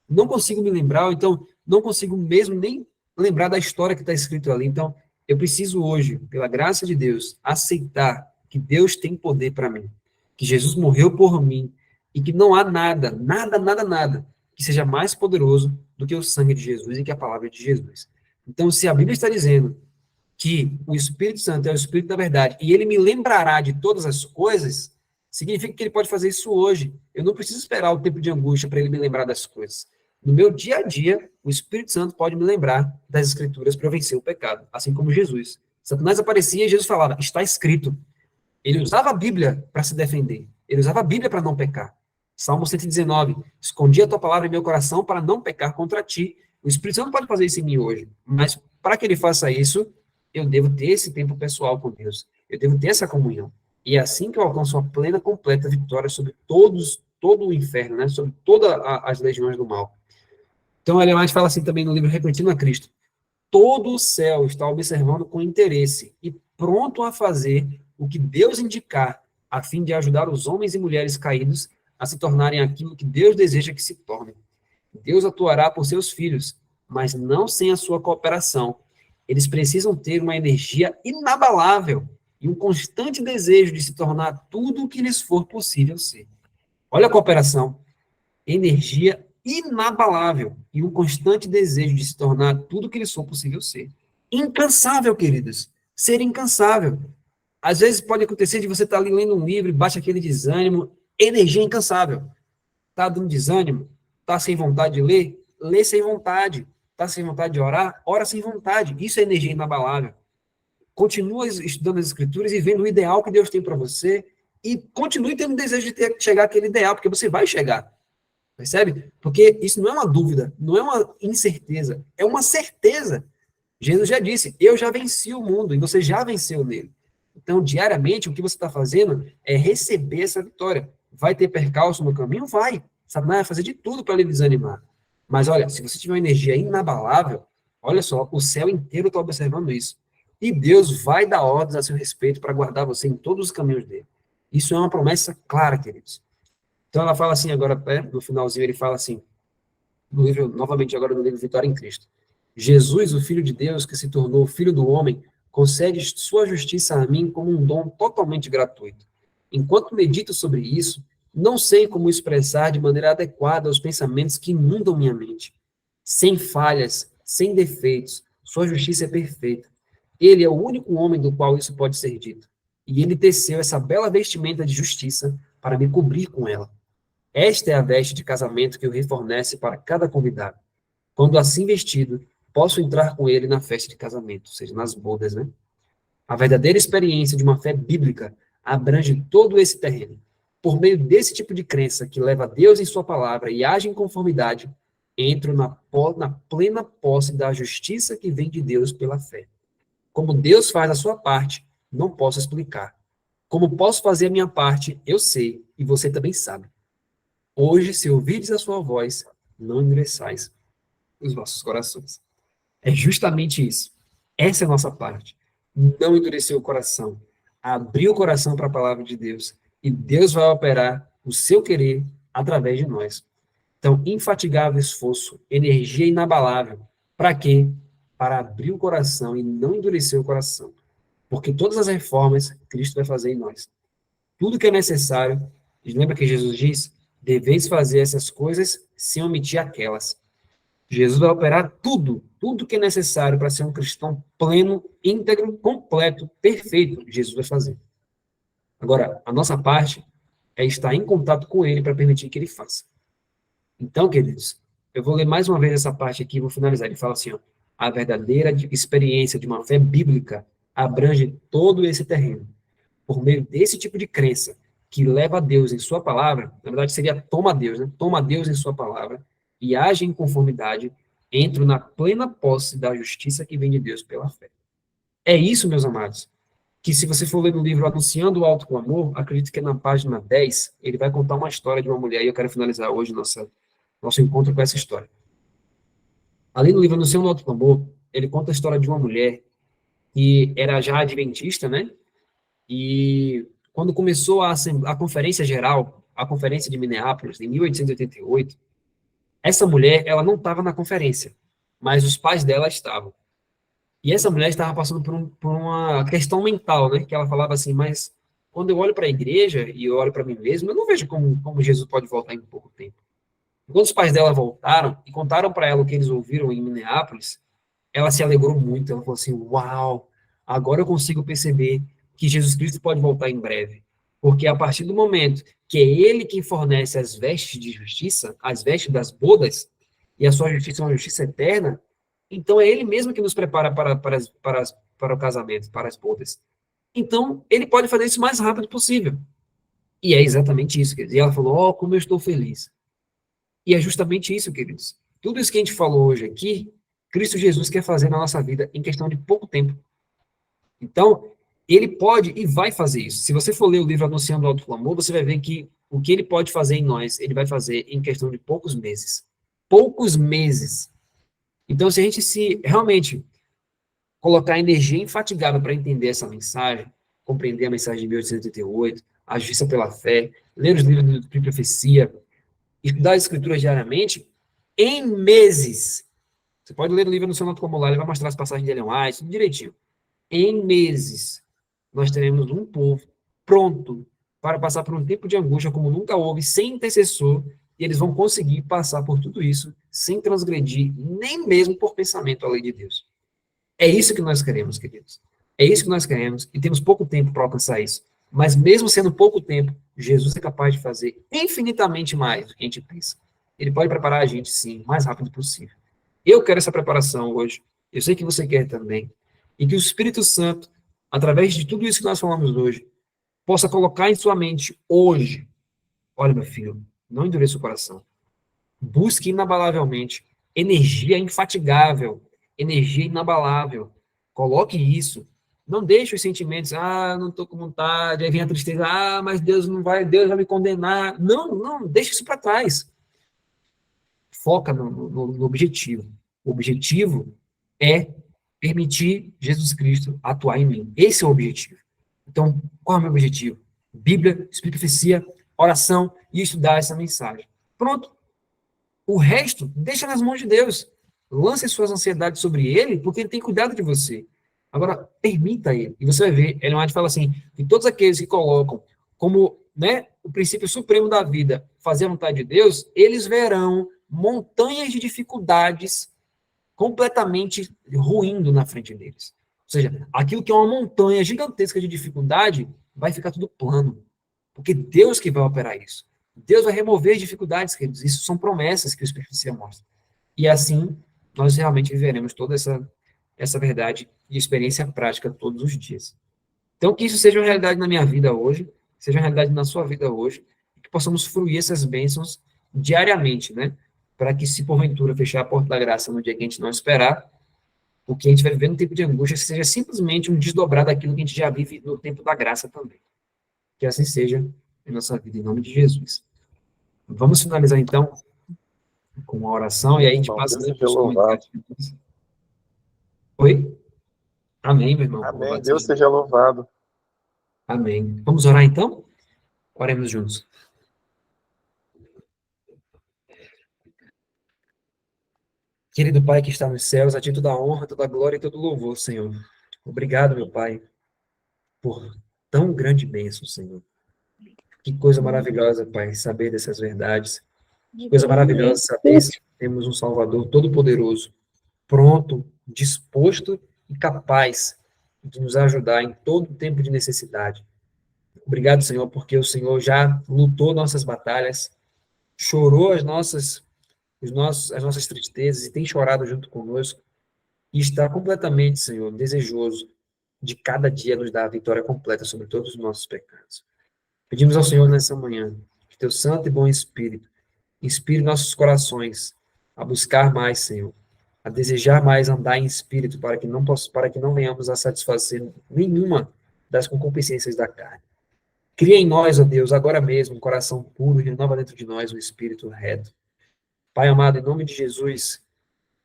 não consigo me lembrar, ou então não consigo mesmo nem lembrar da história que está escrito ali. Então, eu preciso hoje, pela graça de Deus, aceitar que Deus tem poder para mim, que Jesus morreu por mim, e que não há nada, nada, nada, nada que seja mais poderoso do que o sangue de Jesus e que a palavra de Jesus. Então, se a Bíblia está dizendo que o Espírito Santo é o Espírito da verdade e ele me lembrará de todas as coisas, significa que ele pode fazer isso hoje. Eu não preciso esperar o tempo de angústia para ele me lembrar das coisas. No meu dia a dia, o Espírito Santo pode me lembrar das Escrituras para vencer o pecado, assim como Jesus. Satanás aparecia e Jesus falava, está escrito. Ele usava a Bíblia para se defender. Ele usava a Bíblia para não pecar. Salmo 119, escondi a tua palavra em meu coração para não pecar contra ti. O Espírito Santo pode fazer isso em mim hoje, mas para que ele faça isso, eu devo ter esse tempo pessoal com Deus. Eu devo ter essa comunhão. E é assim que eu alcanço a plena, completa vitória sobre todo o inferno, né? Sobre todas as legiões do mal. Então, Ellen White fala assim também no livro Refletindo a Cristo. Todo o céu está observando com interesse e pronto a fazer o que Deus indicar, a fim de ajudar os homens e mulheres caídos a se tornarem aquilo que Deus deseja que se tornem. Deus atuará por seus filhos, mas não sem a sua cooperação. Eles precisam ter uma energia inabalável e um constante desejo de se tornar tudo o que lhes for possível ser. Olha a cooperação. Energia inabalável e um constante desejo de se tornar tudo o que lhes for possível ser. Incansável, queridos. Ser incansável. Às vezes pode acontecer de você estar ali lendo um livro e bate aquele desânimo. Energia incansável. Está dando desânimo? Está sem vontade de ler? Lê sem vontade. Está sem vontade de orar? Ora sem vontade. Isso é energia inabalável. Continua estudando as escrituras e vendo o ideal que Deus tem para você e continue tendo desejo de chegar àquele ideal, porque você vai chegar. Percebe? Porque isso não é uma dúvida, não é uma incerteza, é uma certeza. Jesus já disse, eu já venci o mundo e você já venceu nele. Então, diariamente, o que você está fazendo é receber essa vitória. Vai ter percalço no caminho? Vai. Satanás vai fazer de tudo para ele desanimar. Mas olha, se você tiver uma energia inabalável, olha só, o céu inteiro está observando isso. E Deus vai dar ordens a seu respeito para guardar você em todos os caminhos dele. Isso é uma promessa clara, queridos. Então ela fala assim agora, no finalzinho ele fala assim, no livro, novamente agora no livro Vitória em Cristo. Jesus, o Filho de Deus, que se tornou Filho do homem, concede sua justiça a mim como um dom totalmente gratuito. Enquanto medito sobre isso, não sei como expressar de maneira adequada os pensamentos que inundam minha mente. Sem falhas, sem defeitos, sua justiça é perfeita. Ele é o único homem do qual isso pode ser dito. E ele teceu essa bela vestimenta de justiça para me cobrir com ela. Esta é a veste de casamento que o rei fornece para cada convidado. Quando assim vestido, posso entrar com ele na festa de casamento, ou seja, nas bodas, né? A verdadeira experiência de uma fé bíblica abrange todo esse terreno. Por meio desse tipo de crença que leva a Deus em sua palavra e age em conformidade, entro na plena posse da justiça que vem de Deus pela fé. Como Deus faz a sua parte, não posso explicar. Como posso fazer a minha parte, eu sei, e você também sabe. Hoje, se ouvirdes a sua voz, não endureçais os vossos corações. É justamente isso. Essa é a nossa parte. Não endurecer o coração. Abrir o coração para a palavra de Deus. E Deus vai operar o seu querer através de nós. Então, infatigável esforço, energia inabalável. Para quê? Para abrir o coração e não endurecer o coração. Porque todas as reformas Cristo vai fazer em nós. Tudo que é necessário, e lembra que Jesus diz? Deveis fazer essas coisas sem omitir aquelas. Jesus vai operar tudo que é necessário para ser um cristão pleno, íntegro, completo, perfeito. Jesus vai fazer. Agora, a nossa parte é estar em contato com Ele para permitir que Ele faça. Então, queridos, eu vou ler mais uma vez essa parte aqui e vou finalizar. Ele fala assim, ó, a verdadeira experiência de uma fé bíblica abrange todo esse terreno. Por meio desse tipo de crença que leva a Deus em sua palavra, na verdade seria toma Deus, né? Toma Deus em sua palavra e age em conformidade, entro na plena posse da justiça que vem de Deus pela fé. É isso, meus amados, que se você for ler no livro Anunciando o Alto com Amor, acredito que é na página 10, ele vai contar uma história de uma mulher, e eu quero finalizar hoje nosso encontro com essa história. Ali no livro Anunciando o Alto com Amor, ele conta a história de uma mulher que era já adventista, né? E quando começou a Conferência Geral, a Conferência de Minneapolis, em 1888, essa mulher, ela não estava na conferência, mas os pais dela estavam. E essa mulher estava passando por uma questão mental, né? Que ela falava assim, mas quando eu olho para a igreja e eu olho para mim mesmo, eu não vejo como Jesus pode voltar em pouco tempo. Quando os pais dela voltaram e contaram para ela o que eles ouviram em Minneapolis, ela se alegrou muito. Ela falou assim, uau, agora eu consigo perceber que Jesus Cristo pode voltar em breve. Porque a partir do momento que é Ele quem fornece as vestes de justiça, as vestes das bodas, e a sua justiça é uma justiça eterna, então é Ele mesmo que nos prepara para o casamento, para as bodas. Então, Ele pode fazer isso o mais rápido possível. E é exatamente isso, queridos. E ela falou, oh, como eu estou feliz. E é justamente isso, queridos. Tudo isso que a gente falou hoje aqui, Cristo Jesus quer fazer na nossa vida em questão de pouco tempo. Então, ele pode e vai fazer isso. Se você for ler o livro Anunciando o Alto Clamor, você vai ver que o que ele pode fazer em nós, ele vai fazer em questão de poucos meses. Poucos meses. Então, se a gente se realmente colocar energia infatigável para entender essa mensagem, compreender a mensagem de 1888, a justiça pela fé, ler os livros de profecia, estudar as escrituras diariamente, em meses. Você pode ler o livro Anunciando o Alto Clamor lá, ele vai mostrar as passagens de Ellen White, tudo direitinho. Em meses, nós teremos um povo pronto para passar por um tempo de angústia como nunca houve, sem intercessor, e eles vão conseguir passar por tudo isso sem transgredir, nem mesmo por pensamento a lei de Deus. É isso que nós queremos, queridos. É isso que nós queremos, e temos pouco tempo para alcançar isso. Mas mesmo sendo pouco tempo, Jesus é capaz de fazer infinitamente mais do que a gente pensa. Ele pode preparar a gente, sim, o mais rápido possível. Eu quero essa preparação hoje. Eu sei que você quer também. E que o Espírito Santo, através de tudo isso que nós falamos hoje, possa colocar em sua mente hoje, olha, meu filho, não endureça o coração. Busque inabalavelmente energia infatigável, energia inabalável. Coloque isso. Não deixe os sentimentos, não estou com vontade, aí vem a tristeza, mas Deus não vai, Deus vai me condenar. Não, deixe isso para trás. Foca no objetivo. O objetivo é permitir Jesus Cristo atuar em mim. Esse é o objetivo. Então, qual é o meu objetivo? Bíblia, Espírito de profecia, oração e estudar essa mensagem. Pronto. O resto, deixa nas mãos de Deus. Lance suas ansiedades sobre Ele, porque Ele tem cuidado de você. Agora, permita Ele. E você vai ver, Ellen White fala assim, que todos aqueles que colocam como, né, o princípio supremo da vida, fazer a vontade de Deus, eles verão montanhas de dificuldades completamente ruindo na frente deles. Ou seja, aquilo que é uma montanha gigantesca de dificuldade vai ficar tudo plano, porque Deus que vai operar isso. Deus vai remover as dificuldades, queridos. Isso são promessas que o Espírito Santo mostra. E assim, nós realmente viveremos toda essa verdade e experiência prática todos os dias. Então, que isso seja uma realidade na minha vida hoje, seja uma realidade na sua vida hoje, que possamos fruir essas bênçãos diariamente, né? Para que, se porventura fechar a porta da graça no dia que a gente não esperar, o que a gente vai viver no tempo de angústia seja simplesmente um desdobrar daquilo que a gente já vive no tempo da graça também. Que assim seja em nossa vida, em nome de Jesus. Vamos finalizar, então, com uma oração, e aí a gente Irmão, passa Deus para seja os louvado. comentários. Oi? Amém, meu irmão. Amém. Louvado Deus seja Deus. seja louvado. Amém. Vamos orar, então? Oremos juntos. Querido Pai que está nos céus, a ti toda a honra, toda a glória e todo o louvor, Senhor. Obrigado, meu Pai, por tão grande bênção, Senhor. Que coisa maravilhosa, Pai, saber dessas verdades. Que coisa maravilhosa saber que temos um Salvador todo-poderoso, pronto, disposto e capaz de nos ajudar em todo tempo de necessidade. Obrigado, Senhor, porque o Senhor já lutou nossas batalhas, chorou as nossas tristezas e tem chorado junto conosco e está completamente, Senhor, desejoso de cada dia nos dar a vitória completa sobre todos os nossos pecados. Pedimos ao Senhor nessa manhã que teu santo e bom Espírito inspire nossos corações a buscar mais, Senhor, a desejar mais andar em espírito para que não venhamos a satisfazer nenhuma das concupiscências da carne. Cria em nós, ó Deus, agora mesmo, um coração puro e renova dentro de nós um espírito reto. Pai amado, em nome de Jesus,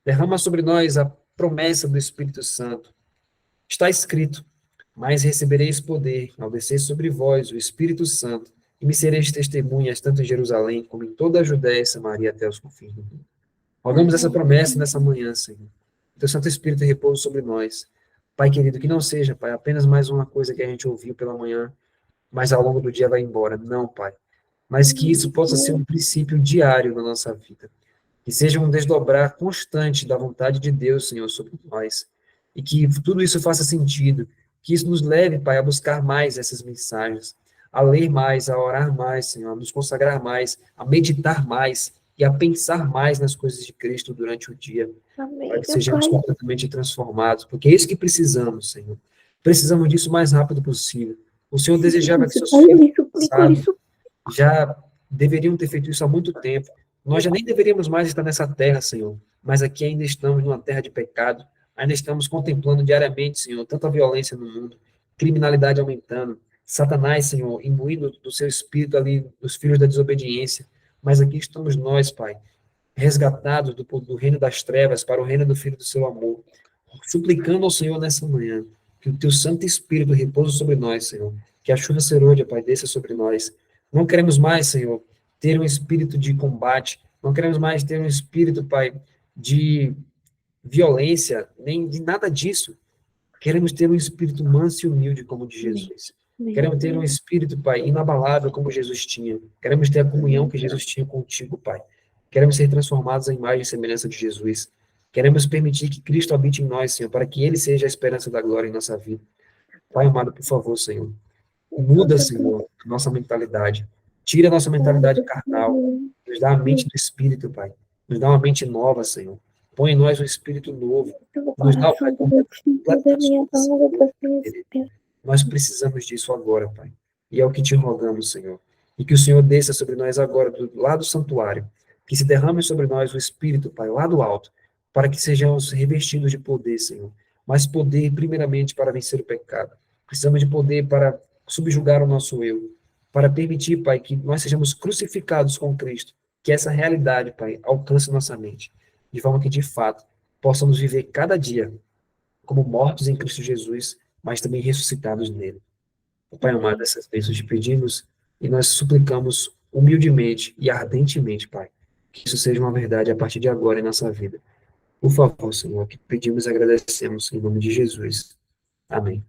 derrama sobre nós a promessa do Espírito Santo. Está escrito: mas recebereis poder ao descer sobre vós o Espírito Santo, e me sereis testemunhas tanto em Jerusalém como em toda a Judéia e Samaria até os confins do mundo. Rogamos essa promessa nessa manhã, Senhor. Que teu Santo Espírito repousa sobre nós. Pai querido, que não seja, Pai, apenas mais uma coisa que a gente ouviu pela manhã, mas ao longo do dia vai embora. Não, Pai. Mas que isso possa ser um princípio diário na nossa vida. Que seja um desdobrar constante da vontade de Deus, Senhor, sobre nós. E que tudo isso faça sentido. Que isso nos leve, Pai, a buscar mais essas mensagens, a ler mais, a orar mais, Senhor, a nos consagrar mais, a meditar mais e a pensar mais nas coisas de Cristo durante o dia, para que sejamos completamente transformados, porque é isso que precisamos, Senhor. Precisamos disso o mais rápido possível. O Senhor desejava que seus filhos, sabe, já deveriam ter feito isso há muito tempo. Nós já nem deveríamos mais estar nessa terra, Senhor, mas aqui ainda estamos numa terra de pecado, ainda estamos contemplando diariamente, Senhor, tanta violência no mundo, criminalidade aumentando, Satanás, Senhor, imbuindo do seu espírito ali, dos filhos da desobediência, mas aqui estamos nós, Pai, resgatados do reino das trevas para o reino do Filho do seu amor, suplicando ao Senhor nessa manhã, que o teu Santo Espírito repouse sobre nós, Senhor, que a chuva serôdia, Pai, desça sobre nós. Não queremos mais, Senhor, ter um espírito de combate, não queremos mais ter um espírito, Pai, de violência, nem de nada disso. Queremos ter um espírito manso e humilde como o de Jesus. Queremos ter um espírito, Pai, inabalável como Jesus tinha. Queremos ter a comunhão que Jesus tinha contigo, Pai. Queremos ser transformados à imagem e semelhança de Jesus. Queremos permitir que Cristo habite em nós, Senhor, para que Ele seja a esperança da glória em nossa vida. Pai amado, por favor, Senhor, muda, Senhor, a nossa mentalidade. Tira a nossa mentalidade carnal. Nos dá a mente do Espírito, Pai. Nos dá uma mente nova, Senhor. Põe em nós um Espírito novo. Nos dá, Pai, nós precisamos disso agora, Pai. E é o que te rogamos, Senhor. E que o Senhor desça sobre nós agora, do lado do santuário. Que se derrame sobre nós o Espírito, Pai, lá do alto, para que sejamos revestidos de poder, Senhor. Mas poder, primeiramente, para vencer o pecado. Precisamos de poder para subjugar o nosso eu. Para permitir, Pai, que nós sejamos crucificados com Cristo. Que essa realidade, Pai, alcance nossa mente. De forma que, de fato, possamos viver cada dia como mortos em Cristo Jesus, mas também ressuscitados nele. Pai amado, essas bênçãos te pedimos e nós suplicamos humildemente e ardentemente, Pai, que isso seja uma verdade a partir de agora em nossa vida. Por favor, Senhor, que pedimos e agradecemos em nome de Jesus. Amém.